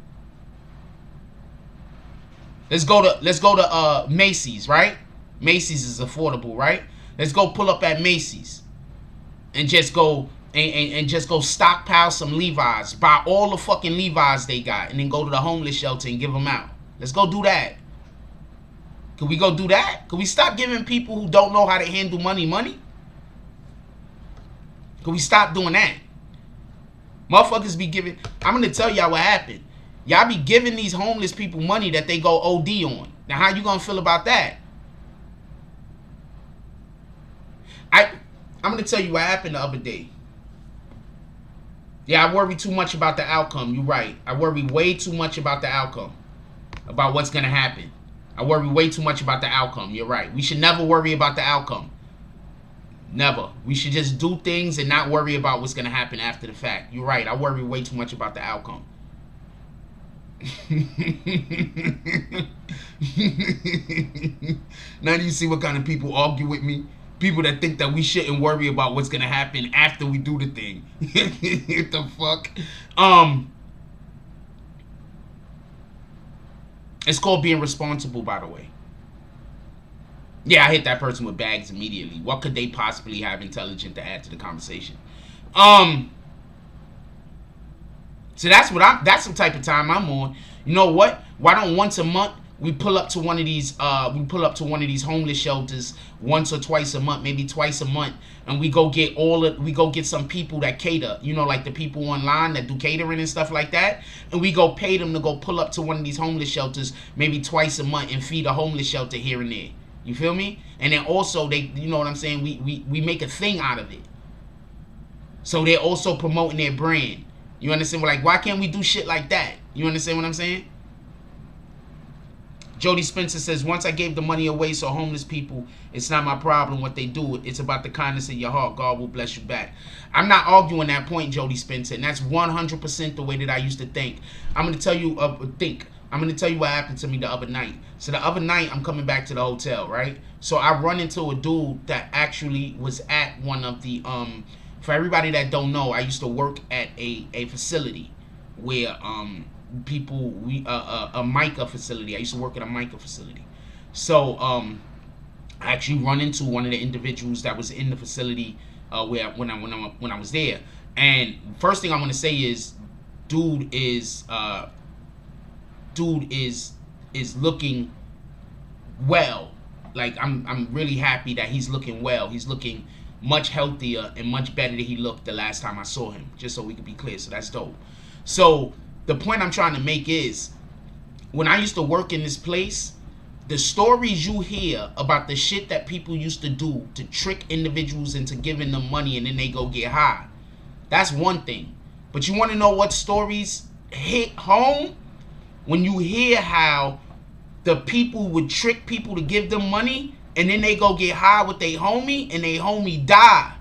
Let's go to Macy's, right? Macy's is affordable, right? Let's go pull up at Macy's. And just go and just go stockpile some Levi's. Buy all the fucking Levi's they got. And then go to the homeless shelter and give them out. Let's go do that. Can we go do that? Can we stop giving people who don't know how to handle money money? Can we stop doing that? Motherfuckers be giving... I'm going to tell y'all what happened. Y'all be giving these homeless people money that they go OD on. Now, how you going to feel about that? I'm going to tell you what happened the other day. Yeah, I worry too much about the outcome. You're right. I worry way too much about the outcome. About what's going to happen. I worry way too much about the outcome. You're right. We should never worry about the outcome. Never. We should just do things and not worry about what's going to happen after the fact. You're right. I worry way too much about the outcome. Now do you see what kind of people argue with me? People that think that we shouldn't worry about what's going to happen after we do the thing. What the fuck? It's called being responsible, by the way. Yeah, I hit that person with bags immediately. What could they possibly have intelligent to add to the conversation? So that's the type of time I'm on. You know what? Why don't once a month we pull up to one of these homeless shelters once or twice a month, maybe twice a month, and we go get some people that cater, you know, like the people online that do catering and stuff like that, and we go pay them to go pull up to one of these homeless shelters maybe twice a month and feed a homeless shelter here and there. You feel me? And then also they, you know what I'm saying, we make a thing out of it. So they're also promoting their brand. You understand? We're like, why can't we do shit like that? You understand what I'm saying? Jody Spencer says, once I gave the money away so homeless people, it's not my problem what they do. It's about the kindness in your heart. God will bless you back. I'm not arguing that point, Jody Spencer, and that's 100% the way that I used to think. I'm going to tell you what happened to me the other night. So the other night, I'm coming back to the hotel, right? So I run into a dude that actually was at one of the, for everybody that don't know, I used to work at a facility where, a MICA facility. I used to work at a MICA facility. So I actually run into one of the individuals that was in the facility when I was there. And first thing I'm gonna say is, dude is looking well. Like I'm really happy that he's looking well. He's looking much healthier and much better than he looked the last time I saw him. Just so we can be clear. So that's dope. So the point I'm trying to make is, when I used to work in this place, the stories you hear about the shit that people used to do to trick individuals into giving them money and then they go get high, that's one thing. But you want to know what stories hit home? When you hear how the people would trick people to give them money and then they go get high with their homie and their homie die.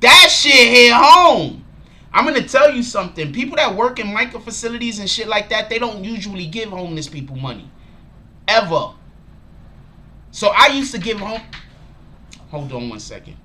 That shit hit home. I'm going to tell you something. People that work in MICA facilities and shit like that, they don't usually give homeless people money. Ever. So I used to give Hold on one second.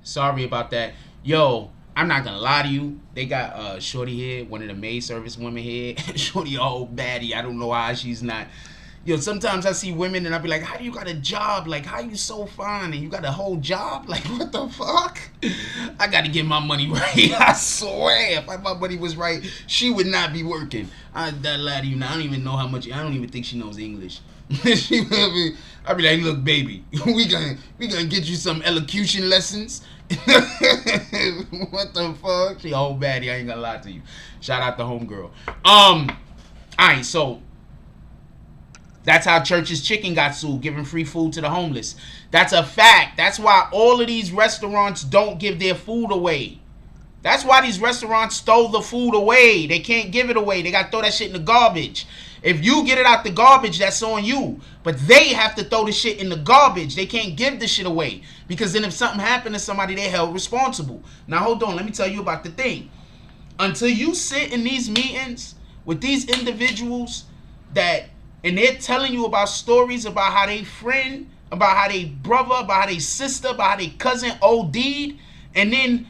Sorry about that. Yo, I'm not gonna lie to you. They got Shorty here, one of the maid service women here. Shorty all baddie. I don't know why she's not. Yo, sometimes I see women and I be like, how do you got a job? Like, how you so fine and you got a whole job? Like, what the fuck? I gotta get my money right. I swear, if my money was right, she would not be working. That lie to you now. I don't even know how much. I don't even think she knows English. I be like, look, baby, we gonna get you some elocution lessons. What the fuck? She all baddie. I ain't gonna lie to you. Shout out to homegirl. Alright, so That's how Church's Chicken got sued, giving free food to the homeless. That's a fact. That's why all of these restaurants don't give their food away. That's why these restaurants stole the food away. They can't give it away. They got to throw that shit in the garbage. If you get it out the garbage, that's on you. But they have to throw the shit in the garbage. They can't give the shit away. Because then if something happened to somebody, they're held responsible. Now, hold on. Let me tell you about the thing. Until you sit in these meetings with these individuals and they're telling you about stories about how they friend, about how they brother, about how they sister, about how they cousin OD'd, and then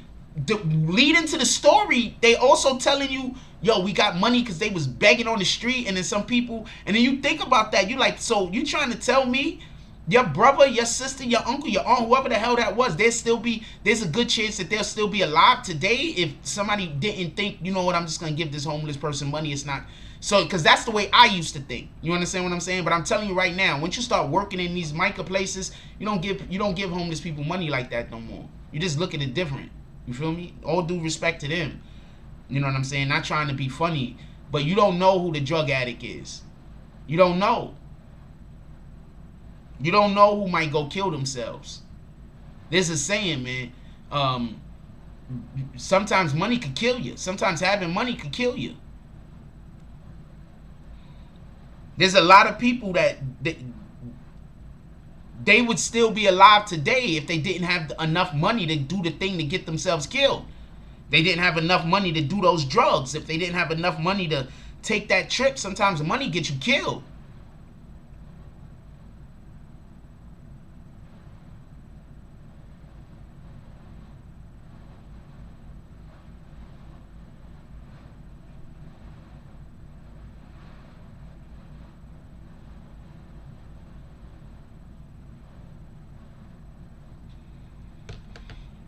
leading to the story, they also telling you, yo, we got money because they was begging on the street, and then some people, and then you think about that, you like, so you trying to tell me your brother, your sister, your uncle, your aunt, whoever the hell that was, there's a good chance that they'll still be alive today if somebody didn't think, you know what, I'm just gonna give this homeless person money. It's not so, because that's the way I used to think. You understand what I'm saying? But I'm telling you right now, once you start working in these micro places, you don't give homeless people money like that no more. You just look at it different. You feel me? All due respect to them. You know what I'm saying? Not trying to be funny, but you don't know who the drug addict is. You don't know. You don't know who might go kill themselves. There's a saying, man. Sometimes money could kill you. Sometimes having money could kill you. There's a lot of people that they would still be alive today if they didn't have enough money to do the thing to get themselves killed. They didn't have enough money to do those drugs. If they didn't have enough money to take that trip, sometimes the money gets you killed.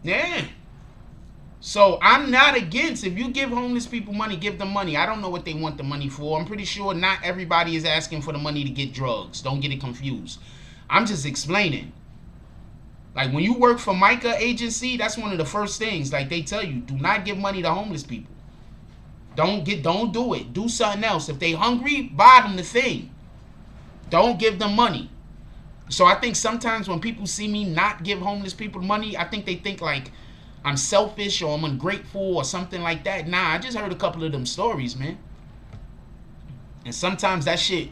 Yeah. So I'm not against, if you give homeless people money, give them money. I don't know what they want the money for. I'm pretty sure not everybody is asking for the money to get drugs. Don't get it confused. I'm just explaining. Like when you work for Micah agency, that's one of the first things. Like they tell you, do not give money to homeless people. Don't do it. Do something else. If they hungry, buy them the thing. Don't give them money. So I think sometimes when people see me not give homeless people money, I think they think like I'm selfish or I'm ungrateful or something like that. Nah, I just heard a couple of them stories, man. And sometimes that shit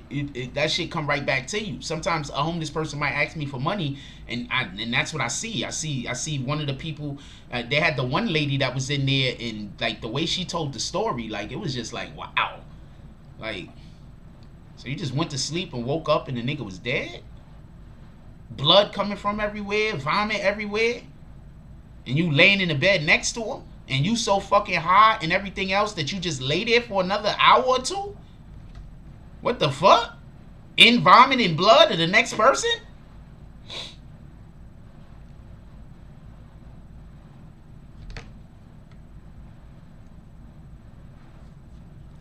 come right back to you. Sometimes a homeless person might ask me for money, and that's what I see. I see one of the people. They had the one lady that was in there, and like the way she told the story, like it was just like wow, like so you just went to sleep and woke up and the nigga was dead. Blood coming from everywhere, vomit everywhere, and you laying in the bed next to him, and you so fucking high and everything else that you just lay there for another hour or two? What the fuck? In vomit and blood of the next person?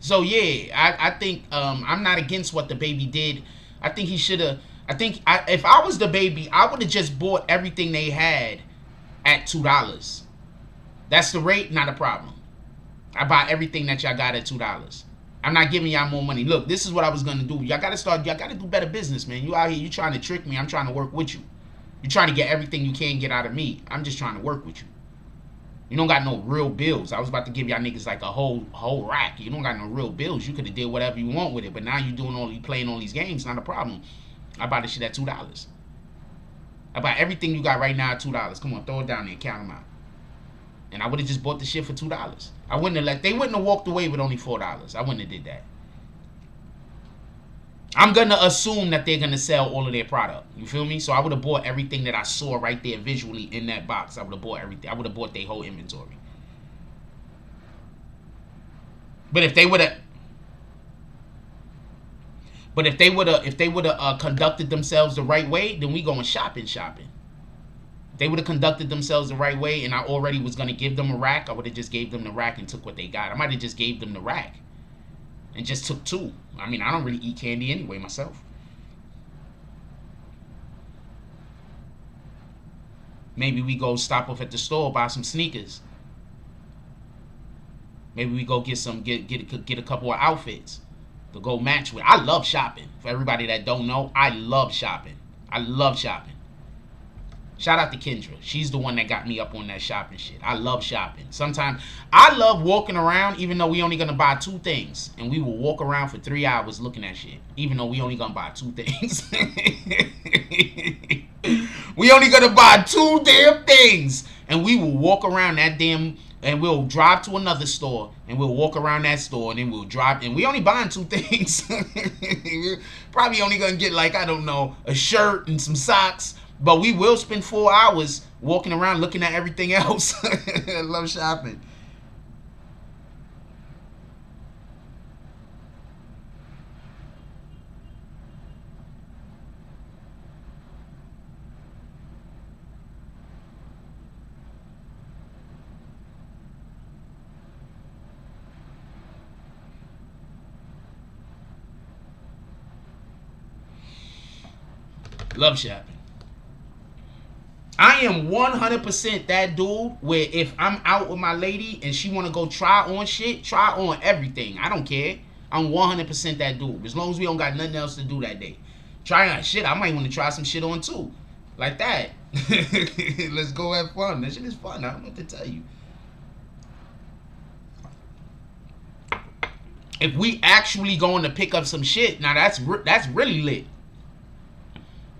So yeah, I think I'm not against what DaBaby did. I think he should have. If I was DaBaby, I would have just bought everything they had at $2. That's the rate, not a problem. I buy everything that y'all got at $2. I'm not giving y'all more money. Look, this is what I was gonna do. Y'all gotta do better business, man. You out here, you trying to trick me. I'm trying to work with you. You trying to get everything you can get out of me. I'm just trying to work with you. You don't got no real bills. I was about to give y'all niggas like a whole rack. You don't got no real bills. You could have did whatever you want with it, but now you playing all these games, not a problem. I buy this shit at $2. I buy everything you got right now at $2. Come on, throw it down there, count them out. And I would have just bought the shit for $2. They wouldn't have walked away with only $4. I wouldn't have did that. I'm gonna assume that they're gonna sell all of their product. You feel me? So I would have bought everything that I saw right there visually in that box. I would have bought everything. I would have bought their whole inventory. But if they would have conducted themselves the right way, then we going shopping. If they would have conducted themselves the right way, and I already was gonna give them a rack, I would have just gave them the rack and took what they got. I might have just gave them the rack and just took two. I mean, I don't really eat candy anyway myself. Maybe we go stop off at the store, buy some sneakers. Maybe we go get a couple of outfits. to go match with. I love shopping. For everybody that don't know, I love shopping. I love shopping. Shout out to Kendra. She's the one that got me up on that shopping shit. I love shopping. Sometimes I love walking around, even though we only gonna buy 2 things, and we will walk around for 3 hours looking at shit, even though we only gonna buy 2 things. We only gonna buy 2 damn things, and we will walk around that damn, and we'll drive to another store, and we'll walk around that store, and then we'll drive, and we only buying 2 things. We're probably only gonna get, like, I don't know, a shirt and some socks, but we will spend 4 hours walking around looking at everything else. I love shopping. Love shopping. I am 100% that dude where if I'm out with my lady and she want to go try on shit, try on everything. I don't care. I'm 100% that dude. As long as we don't got nothing else to do that day. Try on shit. I might want to try some shit on too. Like that. Let's go have fun. That shit is fun. I don't know what to tell you. If we actually going to pick up some shit, now that's really lit.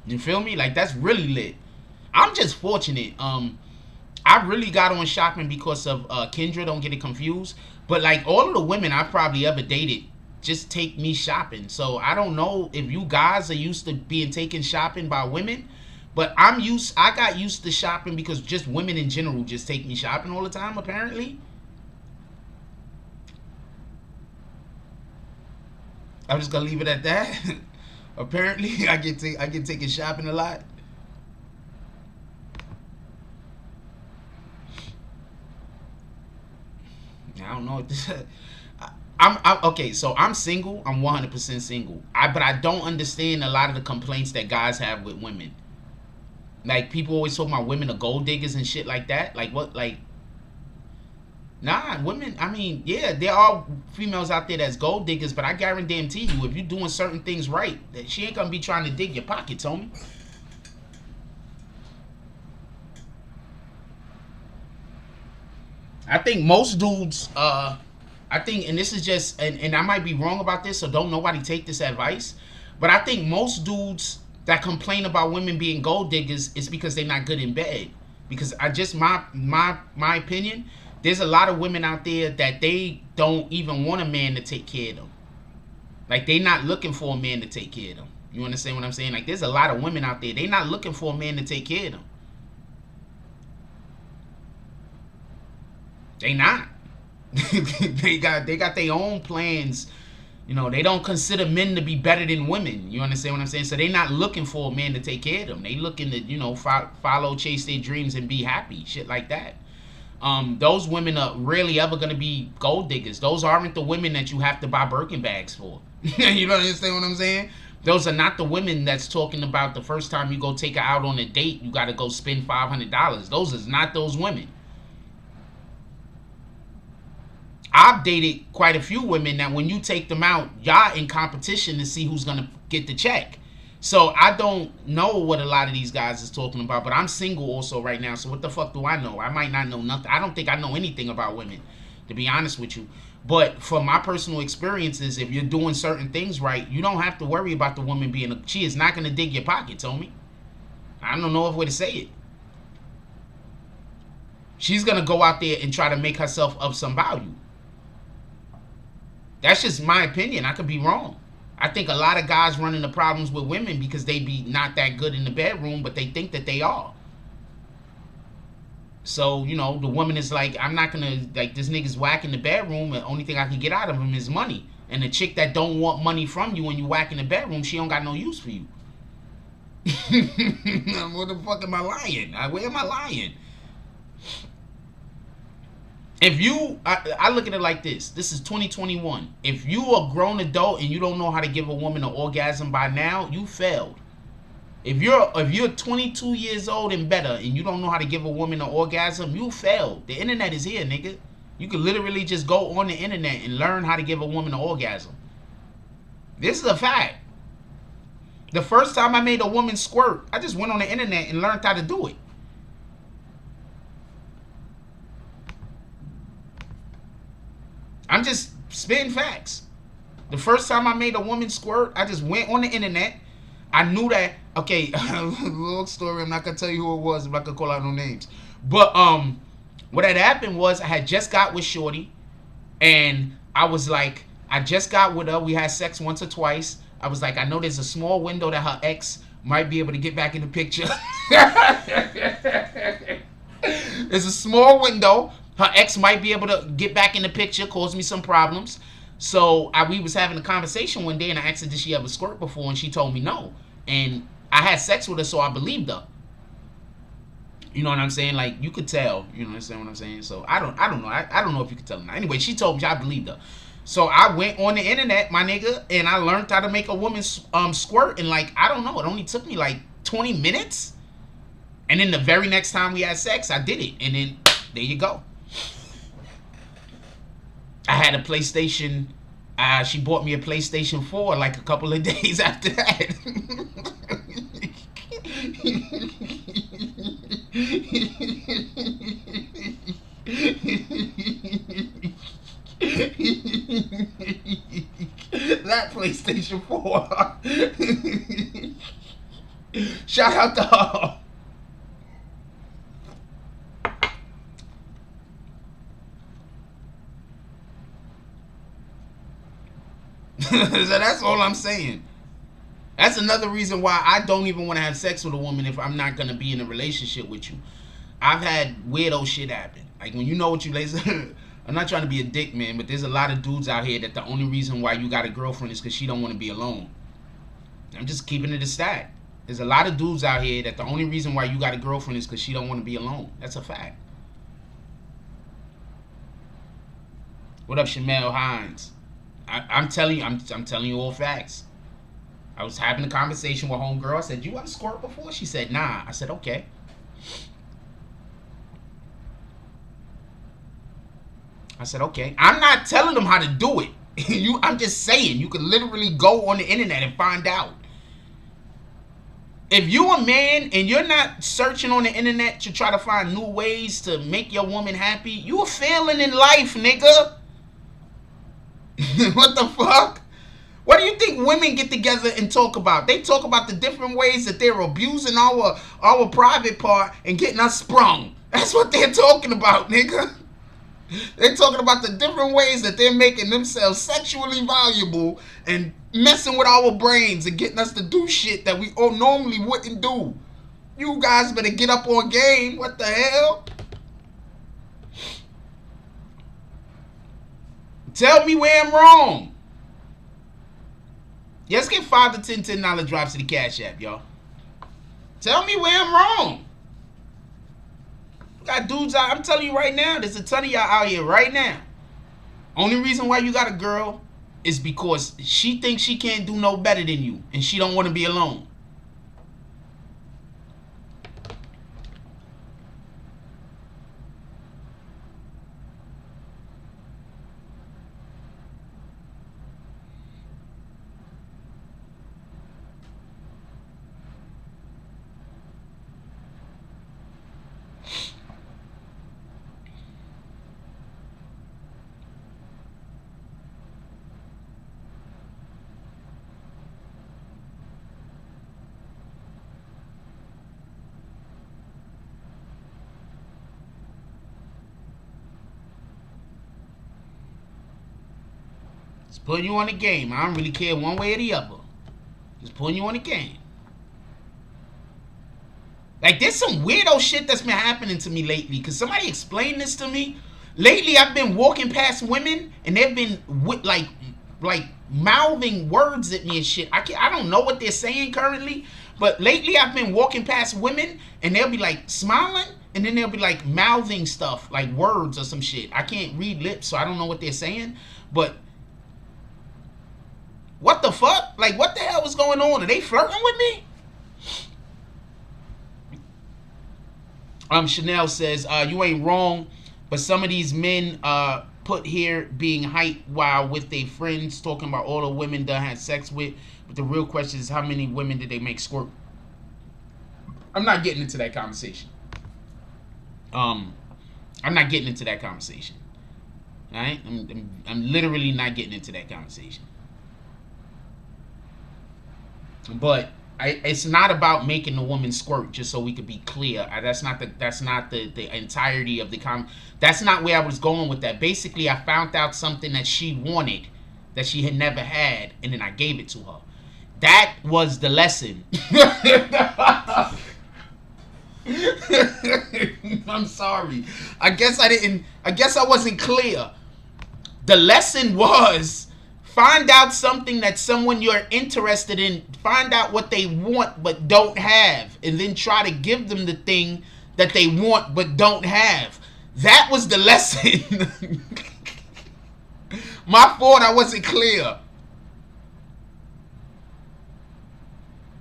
You feel me? Like, that's really lit. I'm just fortunate. I really got on shopping because of Kendra, don't get it confused. But like all of the women I probably ever dated just take me shopping. So I don't know if you guys are used to being taken shopping by women, but I got used to shopping because just women in general just take me shopping all the time, apparently. I'm just gonna leave it at that. Apparently I get taken shopping a lot. I don't know what this. I'm okay. So I'm single. I'm 100% single. But I don't understand a lot of the complaints that guys have with women. Like, people always talk about women are gold diggers and shit like that. Like, what? Like, nah, women. I mean, yeah, there are females out there that's gold diggers, but I guarantee you, if you're doing certain things right, that she ain't gonna be trying to dig your pockets, homie. I think most dudes, I think, and this is just, and I might be wrong about this, so don't nobody take this advice, but I think most dudes that complain about women being gold diggers is because they're not good in bed. Because my opinion, there's a lot of women out there that they don't even want a man to take care of them. Like, they not looking for a man to take care of them. You understand what I'm saying? Like, there's a lot of women out there, they not looking for a man to take care of them. They not. they got their own plans. You know, they don't consider men to be better than women. You understand what I'm saying? So they not looking for a man to take care of them. They looking to, you know, follow, chase their dreams and be happy. Shit like that. Those women are rarely ever going to be gold diggers. Those aren't the women that you have to buy Birkin bags for. You don't understand what I'm saying? Those are not the women that's talking about the first time you go take her out on a date, you got to go spend $500. Those is not those women. I've dated quite a few women that when you take them out, y'all in competition to see who's going to get the check. So I don't know what a lot of these guys is talking about, but I'm single also right now. So what the fuck do I know? I might not know nothing. I don't think I know anything about women, to be honest with you. But from my personal experiences, if you're doing certain things right, you don't have to worry about the woman being she is not going to dig your pockets, homie. I don't know if way to say it. She's going to go out there and try to make herself of some value. That's just my opinion. I could be wrong. I think a lot of guys run into problems with women because they be not that good in the bedroom, but they think that they are. So, you know, the woman is like, I'm not going to, like, this nigga's whack in the bedroom, and the only thing I can get out of him is money. And the chick that don't want money from you when you whack in the bedroom, she don't got no use for you. What the fuck am I lying? Where am I lying? If you, I look at it like this. This is 2021. If you a grown adult and you don't know how to give a woman an orgasm by now, you failed. If you're 22 years old and better and you don't know how to give a woman an orgasm, you failed. The internet is here, nigga. You can literally just go on the internet and learn how to give a woman an orgasm. This is a fact. The first time I made a woman squirt, I just went on the internet and learned how to do it. I'm just spitting facts. The first time I made a woman squirt, I just went on the internet. I knew that, okay, long story, I'm not going to tell you who it was. I'm not going to call out no names. But what had happened was I had just got with Shorty. And I was like, I just got with her. We had sex once or twice. I was like, I know there's a small window that her ex might be able to get back in the picture. There's a small window. Her ex might be able to get back in the picture, cause me some problems. So we was having a conversation one day, and I asked her, did she ever squirt before? And she told me no. And I had sex with her, so I believed her. You know what I'm saying? Like, you could tell. You know what I'm saying? So I don't know. I don't know if you could tell her. Anyway, she told me I believed her. So I went on the internet, my nigga, and I learned how to make a woman squirt. And like, I don't know, it only took me like 20 minutes. And then the very next time we had sex, I did it. And then there you go. I had a PlayStation. She bought me a PlayStation 4 like a couple of days after that. That PlayStation 4. Shout out to her. So that's all I'm saying. That's another reason why I don't even want to have sex with a woman if I'm not going to be in a relationship with you. I've had weirdo shit happen. Like, when you know what you listen. I'm not trying to be a dick, man, but there's a lot of dudes out here that the only reason why you got a girlfriend is because she don't want to be alone. I'm just keeping it a stat. There's a lot of dudes out here that the only reason why you got a girlfriend is because she don't want to be alone. That's a fact. What up, Shamel Hines? I'm telling you, I'm telling you all facts. I was having a conversation with homegirl. I said, you ever squirt before? She said, nah. I said, okay. I said, okay. I'm not telling them how to do it. I'm just saying, you can literally go on the internet and find out. If you a man and you're not searching on the internet to try to find new ways to make your woman happy, you are failing in life, nigga. What the fuck? What do you think women get together and talk about? They talk about the different ways that they're abusing our private part and getting us sprung. That's what they're talking about, nigga. They're talking about the different ways that they're making themselves sexually valuable and messing with our brains and getting us to do shit that we all normally wouldn't do. You guys better get up on game. What the hell? Tell me where I'm wrong. Let's get 5 to $10 drops to the Cash App, y'all. Tell me where I'm wrong. Got dudes out. I'm telling you right now, there's a ton of y'all out here right now. Only reason why you got a girl is because she thinks she can't do no better than you and she don't want to be alone. Just putting you on the game. I don't really care one way or the other. Just putting you on the game. Like, there's some weirdo shit that's been happening to me lately. Cause somebody explain this to me. Lately, I've been walking past women and they've been like mouthing words at me and shit. I don't know what they're saying currently, but lately I've been walking past women and they'll be like smiling and then they'll be like mouthing stuff like words or some shit. I can't read lips, so I don't know what they're saying, but what the fuck? Like, what the hell is going on? Are they flirting with me? Chanel says, you ain't wrong, but some of these men put here being hyped while with their friends talking about all the women they had sex with. But the real question is, how many women did they make squirt? I'm not getting into that conversation. I'm not getting into that conversation. All right? I'm literally not getting into that conversation. But it's not about making the woman squirt, just so we could be clear. That's not the entirety of the that's not where I was going with that. Basically, I found out something that she wanted that she had never had, and then I gave it to her. That was the lesson. I'm sorry. I guess I wasn't clear. The lesson was, find out something that someone you're interested in, find out what they want but don't have, and then try to give them the thing that they want but don't have. That was the lesson. My fault, I wasn't clear.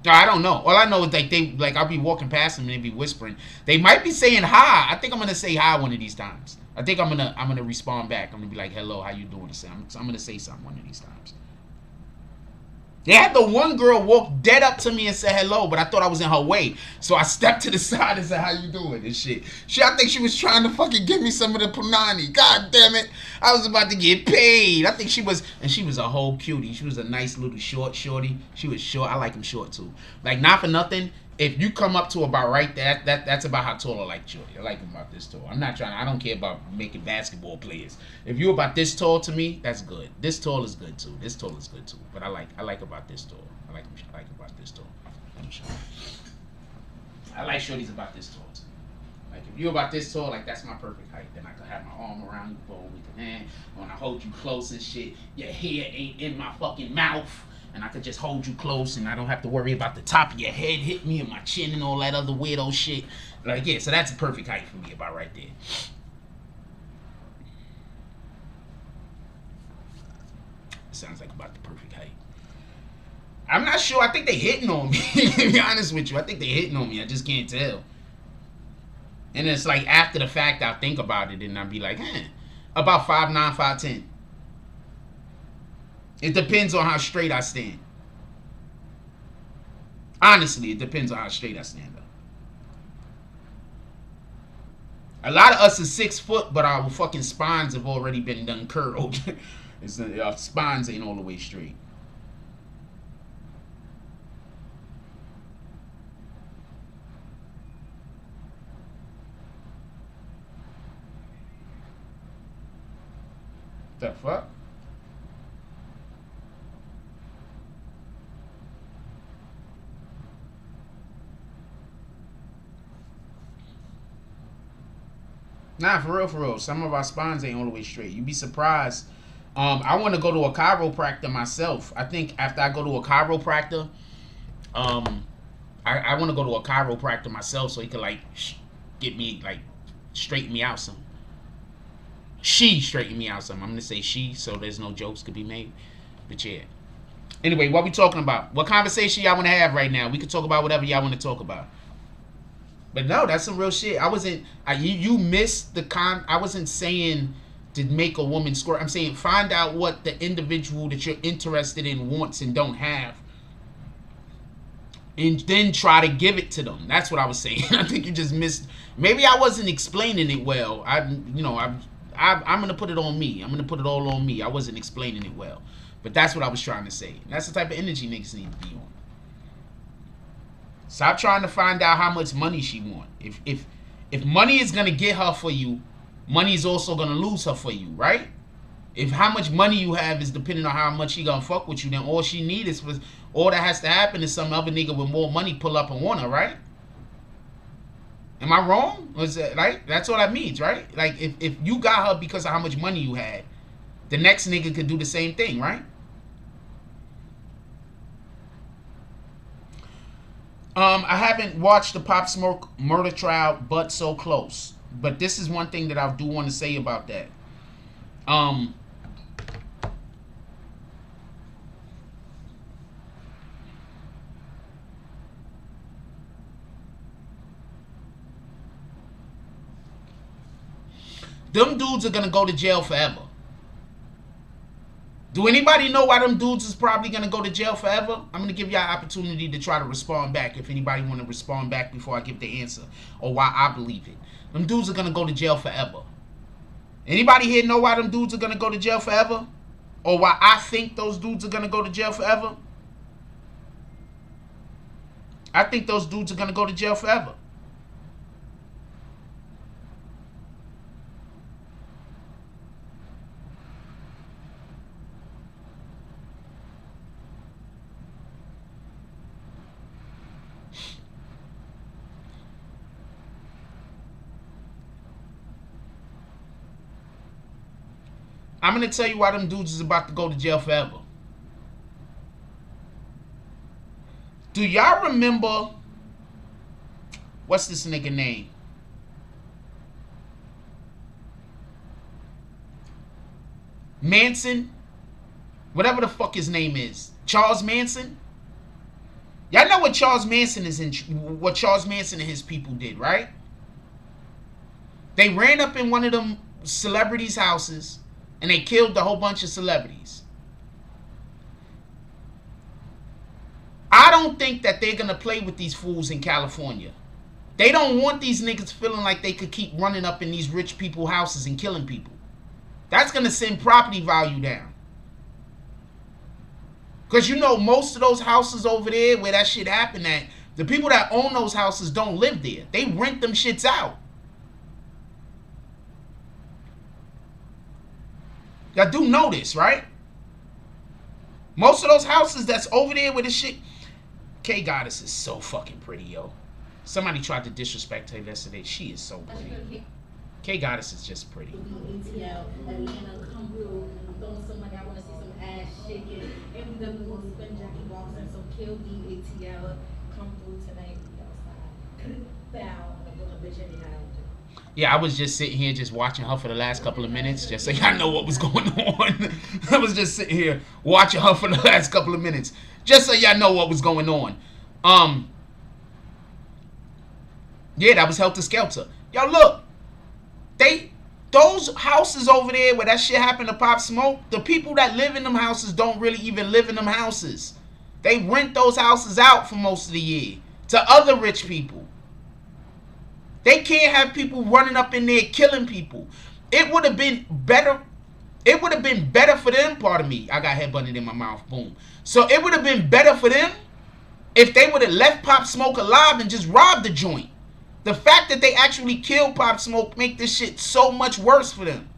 I don't know. All I know is I'll be walking past them and they be whispering. They might be saying hi. I think I'm gonna say hi one of these times. I think I'm gonna respond back. I'm gonna be like, "Hello, how you doing?" I'm gonna say something one of these times. They had the one girl walk dead up to me and say hello, but I thought I was in her way, so I stepped to the side and said, "How you doing?" and shit. I think she was trying to fucking give me some of the punani. God damn it, I was about to get paid. I think she was a whole cutie. She was a nice little short shorty. She was short. I like them short too. Like, not for nothing. If you come up to about right there, that's about how tall I like shorty. I like them about this tall. I don't care about making basketball players. If you're about this tall to me, that's good. This tall is good too. This tall is good too. But I like about this tall. I like about this tall. I like shorties about this tall too. Like, if you're about this tall, like, that's my perfect height. Then I could have my arm around you, boom, we can hand. When I hold you close and shit, your hair ain't in my fucking mouth. And I could just hold you close, and I don't have to worry about the top of your head hitting me and my chin and all that other weirdo shit. Like, yeah, so that's a perfect height for me, about right there. Sounds like about the perfect height. I'm not sure. I think they hitting on me, to be honest with you. I think they hitting on me. I just can't tell. And it's like, after the fact, I'll think about it, and I'll be like, about 5'9", 5'10". It depends on how straight I stand. Honestly, it depends on how straight I stand up. A lot of us are 6 foot, but our fucking spines have already been done curled. Our spines ain't all the way straight. The fuck? Nah, for real. Some of our spines ain't all the way straight. You'd be surprised. I want to go to a chiropractor myself. I think after I go to a chiropractor, I want to go to a chiropractor myself so he could, like, get me, like, straighten me out some. She straighten me out some. I'm going to say she, so there's no jokes could be made. But yeah. Anyway, what we talking about? What conversation y'all want to have right now? We can talk about whatever y'all want to talk about. But no, that's some real shit. You missed the I wasn't saying to make a woman squirt. I'm saying find out what the individual that you're interested in wants and don't have, and then try to give it to them. That's what I was saying. I think you just missed. Maybe I wasn't explaining it well. I'm gonna put it on me. I'm gonna put it all on me. I wasn't explaining it well, but that's what I was trying to say. That's the type of energy niggas need to be on. Stop trying to find out how much money she want. If money is gonna get her for you, money is also gonna lose her for you, right? If how much money you have is depending on how much she gonna fuck with you, then all she need is all that has to happen is some other nigga with more money pull up and want her, right? Am I wrong? Was that right? That's what that means, right? Like, if you got her because of how much money you had, the next nigga could do the same thing, right? I haven't watched the Pop Smoke murder trial, but so close. But this is one thing that I do want to say about that. Them dudes are gonna go to jail forever. Do anybody know why them dudes is probably going to go to jail forever? I'm going to give y'all an opportunity to try to respond back if anybody want to respond back before I give the answer or why I believe it. Them dudes are going to go to jail forever. Anybody here know why them dudes are going to go to jail forever? Or why I think those dudes are going to go to jail forever? I think those dudes are going to go to jail forever. I'm going to tell you why them dudes is about to go to jail forever. Do y'all remember, what's this nigga name? Manson? Whatever the fuck his name is. Charles Manson? Y'all know what Charles Manson what Charles Manson and his people did, right? They ran up in one of them celebrities' houses and they killed a whole bunch of celebrities. I don't think that they're going to play with these fools in California. They don't want these niggas feeling like they could keep running up in these rich people's houses and killing people. That's going to send property value down. Because you know, most of those houses over there where that shit happened at, the people that own those houses don't live there. They rent them shits out. Y'all do know this, right? Most of those houses that's over there with this shit. K Goddess is so fucking pretty, yo. Somebody tried to disrespect her yesterday. She is so pretty. K Goddess is just pretty. ATL, Atlanta, come through. I'm throwing some money. I want to see some ass shaking. MW will spin Jackie Boxer. So kill the ATL. Come through tonight. Outside. Bow. I'm gonna bitch anyhow. Yeah, I was just sitting here just watching her for the last couple of minutes, just so y'all know what was going on. I was just sitting here watching her for the last couple of minutes, just so y'all know what was going on. Yeah, that was Helter Skelter. Yo, look, those houses over there where that shit happened to Pop Smoke, the people that live in them houses don't really even live in them houses. They rent those houses out for most of the year to other rich people. They can't have people running up in there killing people. It would have been better. It would have been better for them. Pardon me. I got headbutted in my mouth. Boom. So it would have been better for them if they would have left Pop Smoke alive and just robbed the joint. The fact that they actually killed Pop Smoke make this shit so much worse for them.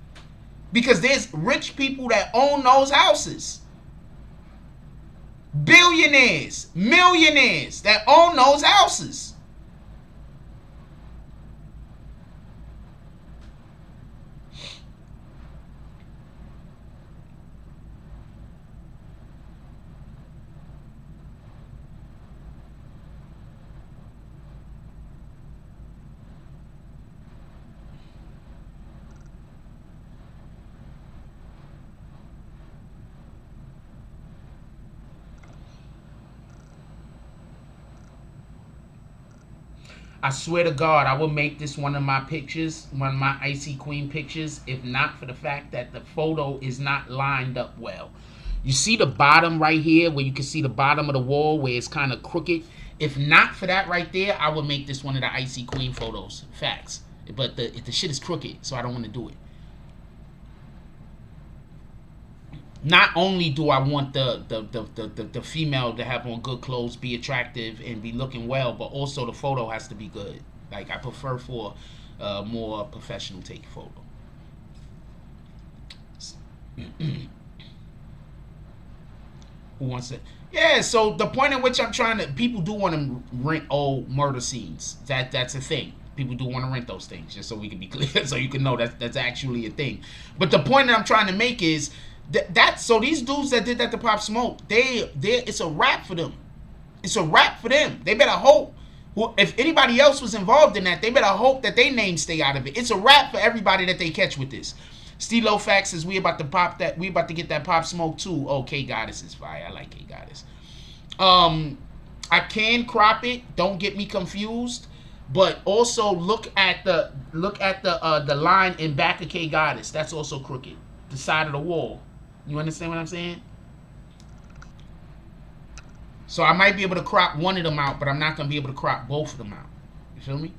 Because there's rich people that own those houses. Billionaires, millionaires that own those houses. I swear to God, I will make this one of my pictures, one of my Icy Queen pictures, if not for the fact that the photo is not lined up well. You see the bottom right here where you can see the bottom of the wall where it's kind of crooked? If not for that right there, I would make this one of the Icy Queen photos. Facts. But the shit is crooked, so I don't want to do it. Not only do I want the female to have on good clothes, be attractive, and be looking well, but also the photo has to be good. Like, I prefer for a more professional take photo. Who wants it? Yeah, so the point at which I'm trying to... People do want to rent old murder scenes. That's a thing. People do want to rent those things, just so we can be clear, so you can know that's actually a thing. But the point that I'm trying to make is... So these dudes that did that to Pop Smoke, it's a wrap for them. It's a wrap for them. They better hope. If anybody else was involved in that, they better hope that their names stay out of it. It's a wrap for everybody that they catch with this. Stilo Fax says we about to get that Pop Smoke too. Oh, K Goddess is fire. I like K Goddess. I can crop it. Don't get me confused. But also look at the line in back of K Goddess. That's also crooked. The side of the wall. You understand what I'm saying? So I might be able to crop one of them out, but I'm not going to be able to crop both of them out. You feel me?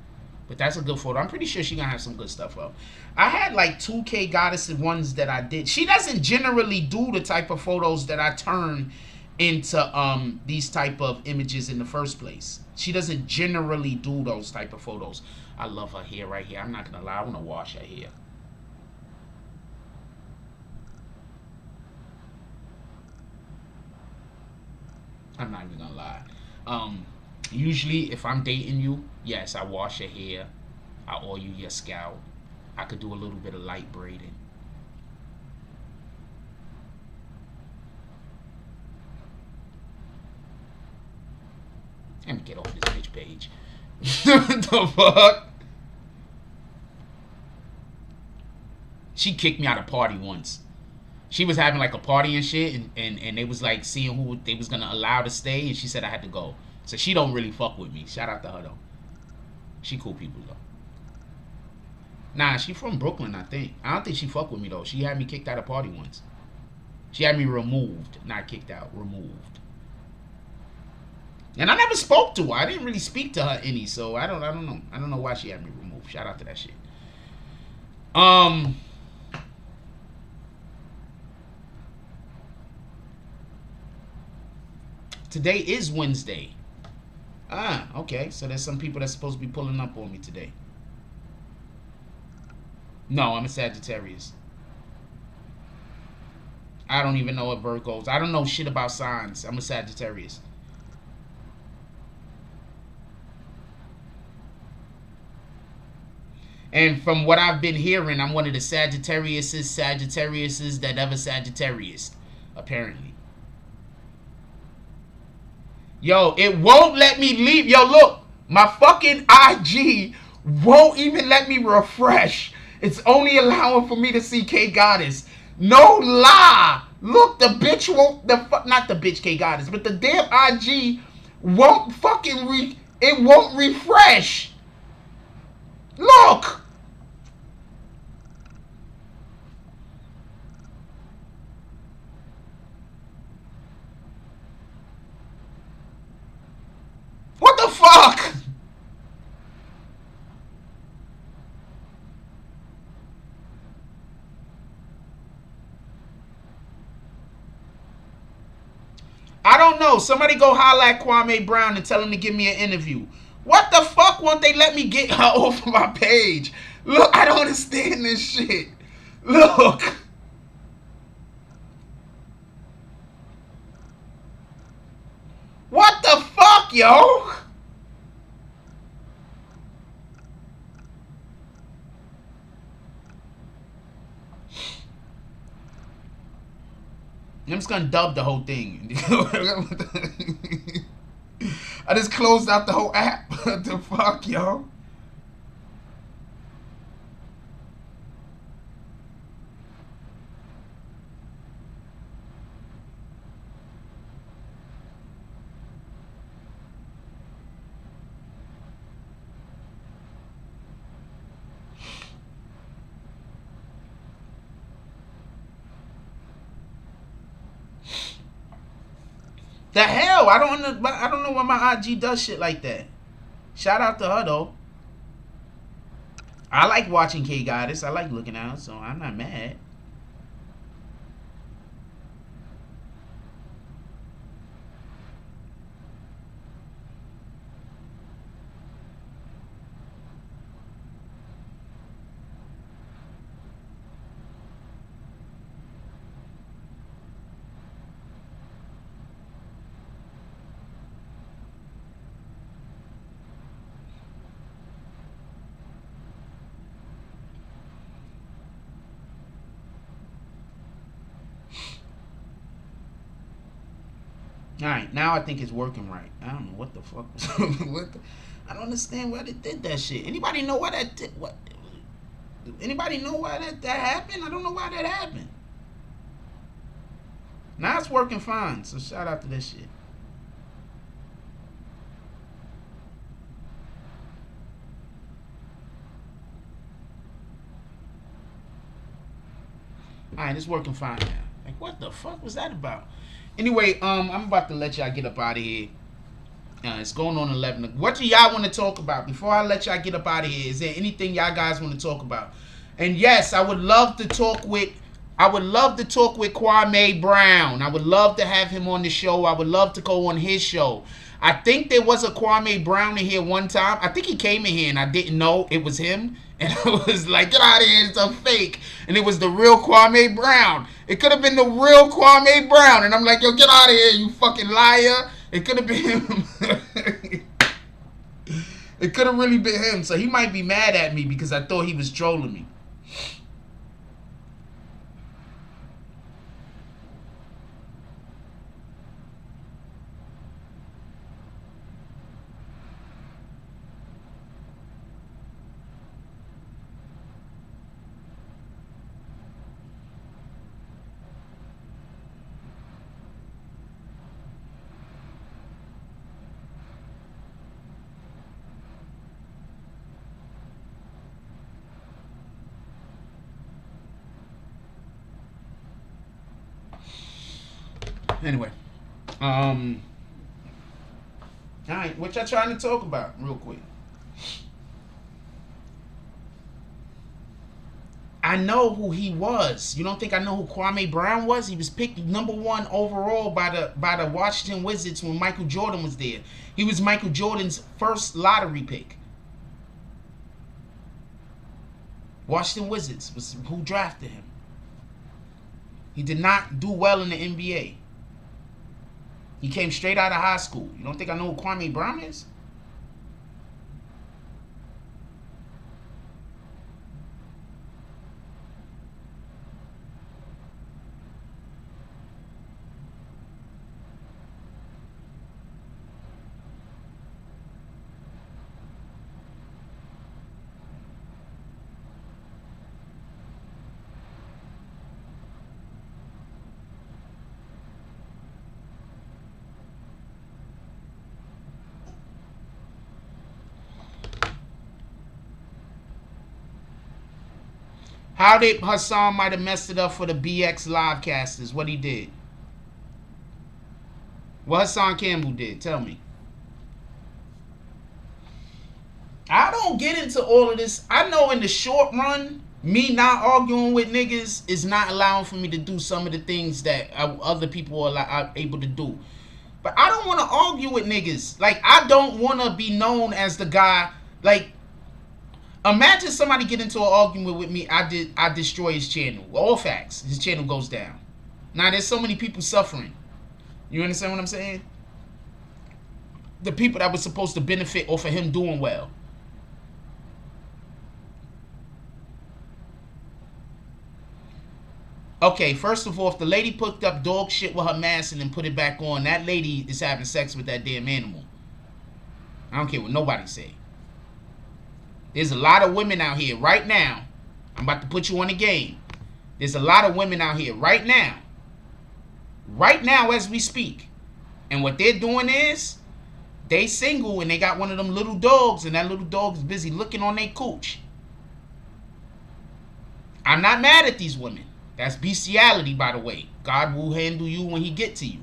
But that's a good photo. I'm pretty sure she's going to have some good stuff up. I had like 2K Goddess ones that I did. She doesn't generally do the type of photos that I turn into these type of images in the first place. She doesn't generally do those type of photos. I love her hair right here. I'm not going to lie. I want to wash her hair. I'm not even gonna lie. Usually if I'm dating you, yes, I wash your hair, I oil your scalp, I could do a little bit of light braiding. Let me get off this bitch page. What the fuck? She kicked me out of party once. She was having like a party and shit, and they was like seeing who they was gonna allow to stay, and she said I had to go. So she don't really fuck with me. Shout out to her though. She cool people though. Nah, she from Brooklyn, I think. I don't think she fuck with me though. She had me kicked out of party once. She had me removed, not kicked out, removed. And I never spoke to her. I didn't really speak to her any, so I don't know. I don't know why she had me removed. Shout out to that shit. Today is Wednesday. Ah, okay. So there's some people that's supposed to be pulling up on me today. No, I'm a Sagittarius. I don't even know what Virgos. I don't know shit about signs. I'm a Sagittarius. And from what I've been hearing, I'm one of the Sagittariuses that ever Sagittarius, apparently. Yo, it won't let me leave. Yo, look, my fucking IG won't even let me refresh. It's only allowing for me to see K Goddess. No lie. Look, the bitch won't, not the bitch K Goddess, but the damn IG won't fucking it won't refresh. Look. What the fuck? I don't know. Somebody go holla at Kwame Brown and tell him to give me an interview. What the fuck won't they let me get her off of my page? Look, I don't understand this shit. Look. What the fuck, yo? I'm just gonna dub the whole thing. I just closed out the whole app. What the fuck, yo? The hell? I don't know why my IG does shit like that. Shout out to her though. I like watching K Goddess. I like looking at her, so I'm not mad. Alright, now I think it's working right. I don't know what the fuck was I don't understand why they did that shit. Anybody know why that did what? Anybody know why that happened? I don't know why that happened. Now it's working fine, so shout out to this shit. Alright, it's working fine now. like, what the fuck was that about? Anyway, I'm about to let y'all get up out of here. It's going on 11. What do y'all want to talk about? Before I let y'all get up out of here, is there anything y'all guys want to talk about? And yes, I would love to talk with Kwame Brown. I would love to have him on the show. I would love to go on his show. I think there was a Kwame Brown in here one time. I think he came in here and I didn't know it was him. And I was like, get out of here, it's a fake. And it was the real Kwame Brown. It could have been the real Kwame Brown. And I'm like, yo, get out of here, you fucking liar. It could have been him. It could have really been him. So he might be mad at me because I thought he was trolling me. Anyway, all right, what y'all trying to talk about real quick? I know who he was. You don't think I know who Kwame Brown was? He was picked #1 overall by the Washington Wizards when Michael Jordan was there. He was Michael Jordan's first lottery pick. Washington Wizards was who drafted him. He did not do well in the NBA. He came straight out of high school. You don't think I know who Kwame Brown is? How did Hassan might have messed it up for the BX livecasters? What he did? What Hassan Campbell did? Tell me. I don't get into all of this. I know in the short run, me not arguing with niggas is not allowing for me to do some of the things that other people are able to do. But I don't want to argue with niggas. Like, I don't want to be known as the guy. Like, imagine somebody get into an argument with me. I destroy his channel. All facts. His channel goes down. Now, there's so many people suffering. You understand what I'm saying? The people that were supposed to benefit off of him doing well. Okay, first of all, if the lady picked up dog shit with her mask and then put it back on, that lady is having sex with that damn animal. I don't care what nobody say. There's a lot of women out here right now. I'm about to put you on the game. There's a lot of women out here right now. Right now as we speak. And what they're doing is, they single and they got one of them little dogs and that little dog is busy looking on their cooch. I'm not mad at these women. That's bestiality, by the way. God will handle you when he get to you.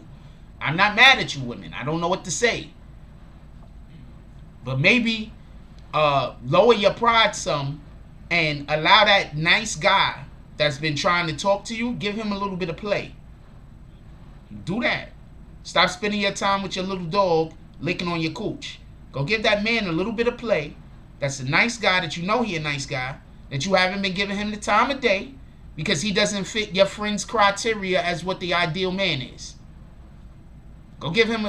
I'm not mad at you women. I don't know what to say. But maybe lower your pride some and allow that nice guy that's been trying to talk to you, give him a little bit of play. Do that. Stop spending your time with your little dog licking on your cooch. Go give that man a little bit of play. That's a nice guy that you know he a nice guy, that you haven't been giving him the time of day because he doesn't fit your friend's criteria as what the ideal man is. Go give him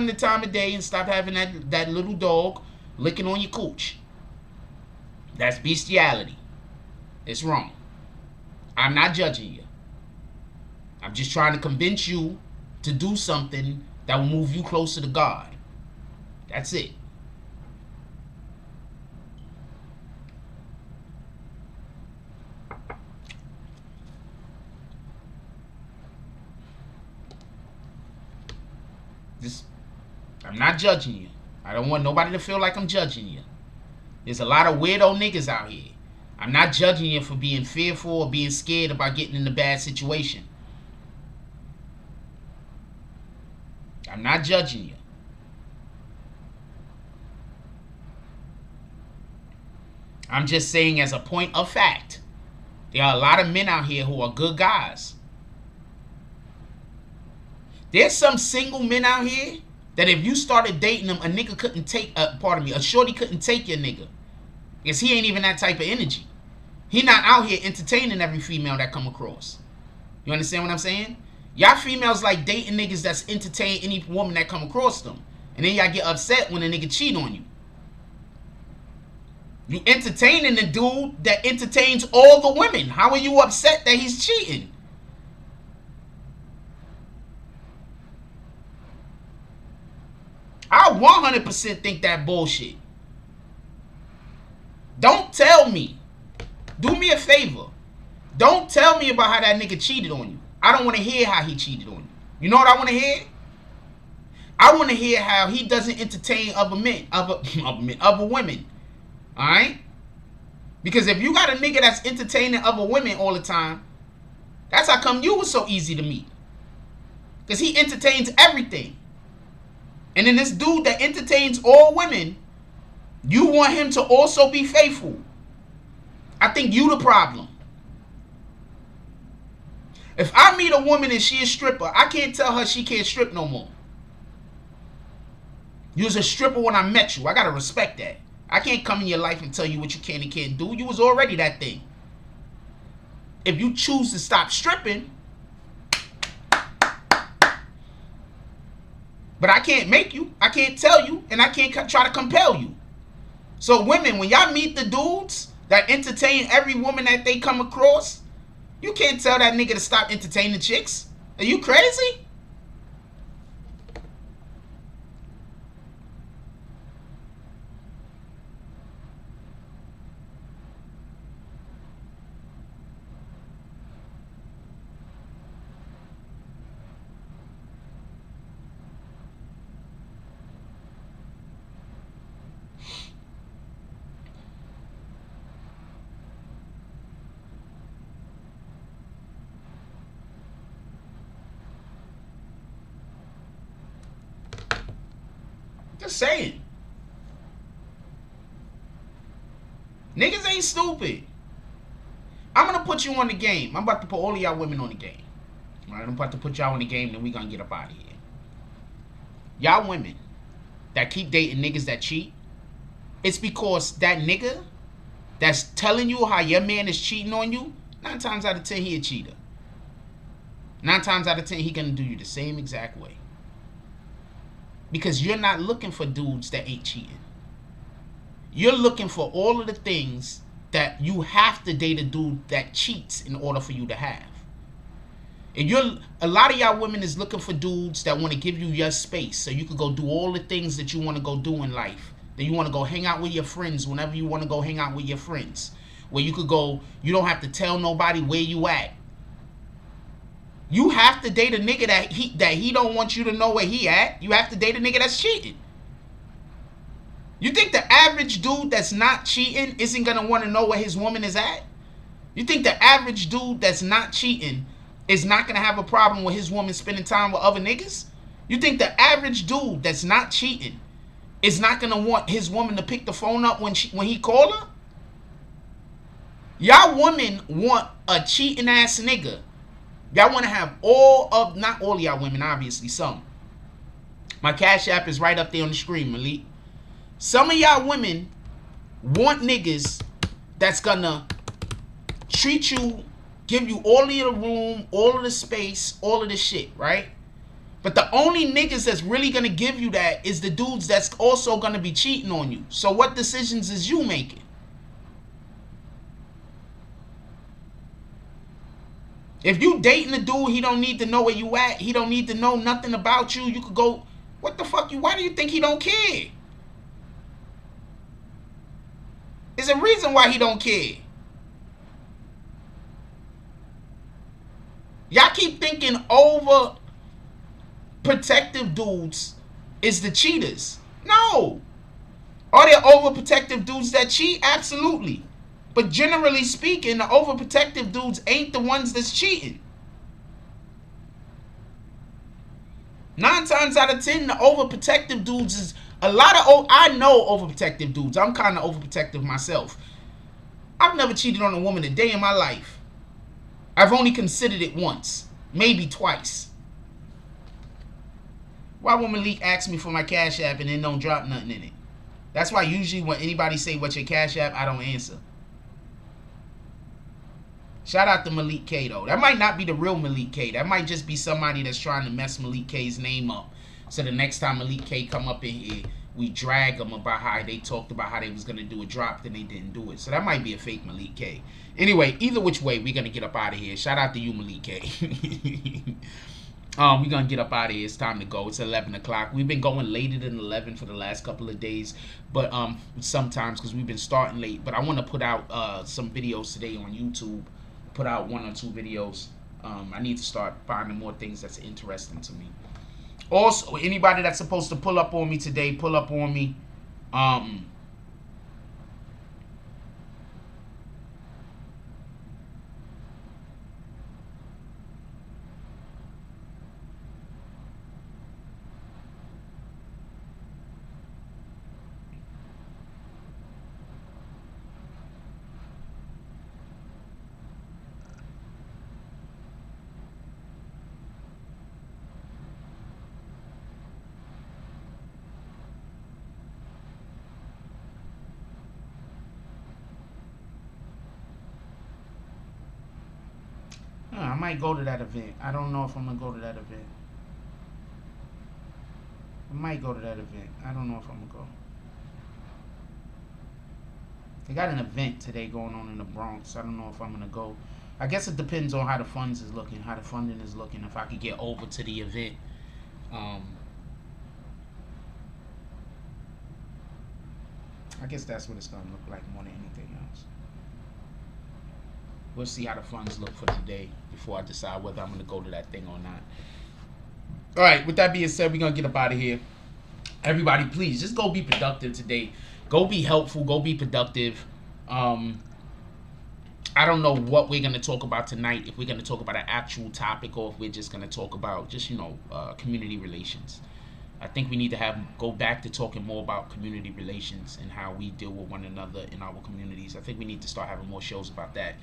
the time of day and stop having that little dog licking on your cooch. That's bestiality. It's wrong. I'm not judging you. I'm just trying to convince you to do something that will move you closer to God. That's it. I'm not judging you. I don't want nobody to feel like I'm judging you. There's a lot of weirdo niggas out here. I'm not judging you for being fearful or being scared about getting in a bad situation. I'm not judging you. I'm just saying as a point of fact, there are a lot of men out here who are good guys. There's some single men out here that if you started dating them, a nigga couldn't take, a shorty couldn't take your nigga. Because he ain't even that type of energy. He not out here entertaining every female that come across. You understand what I'm saying? Y'all females like dating niggas that's entertain any woman that come across them. And then y'all get upset when a nigga cheat on you. You entertaining the dude that entertains all the women. How are you upset that he's cheating? I 100% think that bullshit. Don't tell me. Do me a favor. Don't tell me about how that nigga cheated on you. I don't want to hear how he cheated on you. You know what I want to hear? I want to hear how he doesn't entertain other men, other women. Alright? Because if you got a nigga that's entertaining other women all the time, that's how come you was so easy to meet. Because he entertains everything. And then this dude that entertains all women, you want him to also be faithful. I think you the problem. If I meet a woman and she a stripper, I can't tell her she can't strip no more. You was a stripper when I met you. I gotta respect that. I can't come in your life and tell you what you can and can't do. You was already that thing. If you choose to stop stripping, but I can't make you. I can't tell you, and I can't try to compel you. So women, when y'all meet the dudes that entertain every woman that they come across, you can't tell that nigga to stop entertaining chicks. Are you crazy? Just saying. Niggas ain't stupid. I'm gonna put you on the game. I'm about to put all of y'all women on the game. Alright, I'm about to put y'all on the game, then we gonna get up out of here. Y'all women that keep dating niggas that cheat, it's because that nigga that's telling you how your man is cheating on you, 9 times out of 10 he a cheater. 9 times out of 10 he gonna do you the same exact way. Because you're not looking for dudes that ain't cheating. You're looking for all of the things that you have to date a dude that cheats in order for you to have. And a lot of y'all women is looking for dudes that want to give you your space so you can go do all the things that you want to go do in life. That you want to go hang out with your friends whenever you want to go hang out with your friends. Where you could go, you don't have to tell nobody where you at. You have to date a nigga that he don't want you to know where he at. You have to date a nigga that's cheating. You think the average dude that's not cheating isn't gonna want to know where his woman is at? You think the average dude that's not cheating is not gonna have a problem with his woman spending time with other niggas? You think the average dude that's not cheating is not gonna want his woman to pick the phone up when he call her? Y'all women want a cheating ass nigga. Y'all want to have not all of y'all women, obviously, some. My Cash App is right up there on the screen, Malik. Some of y'all women want niggas that's gonna treat you, give you all of the room, all of the space, all of the shit, right? But the only niggas that's really gonna give you that is the dudes that's also gonna be cheating on you. So what decisions is you making? If you dating a dude, he don't need to know where you at. He don't need to know nothing about you. You could go, what the fuck? Why do you think he don't care? There's a reason why he don't care. Y'all keep thinking over protective dudes is the cheaters. No. Are there overprotective dudes that cheat? Absolutely. But generally speaking, the overprotective dudes ain't the ones that's cheating. 9 times out of 10, the overprotective dudes is a lot of. I know overprotective dudes. I'm kind of overprotective myself. I've never cheated on a woman a day in my life. I've only considered it once, maybe twice. Why would Malik ask me for my Cash App and then don't drop nothing in it? That's why usually when anybody say what's your Cash App, I don't answer. Shout out to Malik K though. That might not be the real Malik K. That might just be somebody that's trying to mess Malik K's name up. So the next time Malik K come up in here, we drag them about how they talked about how they was going to do a drop, then they didn't do it. So that might be a fake Malik K. Anyway, either which way, we're going to get up out of here. Shout out to you, Malik K. We're going to get up out of here. It's time to go. It's 11 o'clock. We've been going later than 11 for the last couple of days. But sometimes because we've been starting late. But I want to put out some videos today on YouTube. Put out 1 or 2 videos. I need to start finding more things that's interesting to me. Also, anybody that's supposed to pull up on me today, pull up on me. I might go to that event. I don't know if I'm going to go to that event. I might go to that event. I don't know if I'm going to go. They got an event today going on in the Bronx. I don't know if I'm going to go. I guess it depends on how the funds is looking, how the funding is looking, if I could get over to the event. I guess that's what it's going to look like more than anything else. We'll see how the funds look for today before I decide whether I'm going to go to that thing or not. All right, with that being said, we're going to get up out of here. Everybody, please, just go be productive today. Go be helpful. Go be productive. I don't know what we're going to talk about tonight, if we're going to talk about an actual topic or if we're just going to talk about just, community relations. I think we need to go back to talking more about community relations and how we deal with one another in our communities. I think we need to start having more shows about that.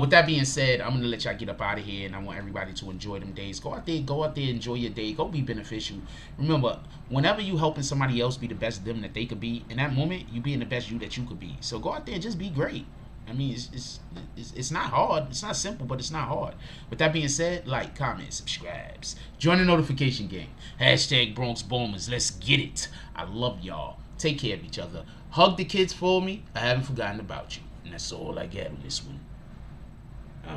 With that being said, I'm going to let y'all get up out of here, and I want everybody to enjoy them days. Go out there, enjoy your day. Go be beneficial. Remember, whenever you helping somebody else be the best them that they could be, in that moment, you being the best you that you could be. So go out there and just be great. I mean, it's not hard. It's not simple, but it's not hard. With that being said, like, comment, subscribes. Join the notification gang. # Bronx Bombers. Let's get it. I love y'all. Take care of each other. Hug the kids for me. I haven't forgotten about you. And that's all I got on this one.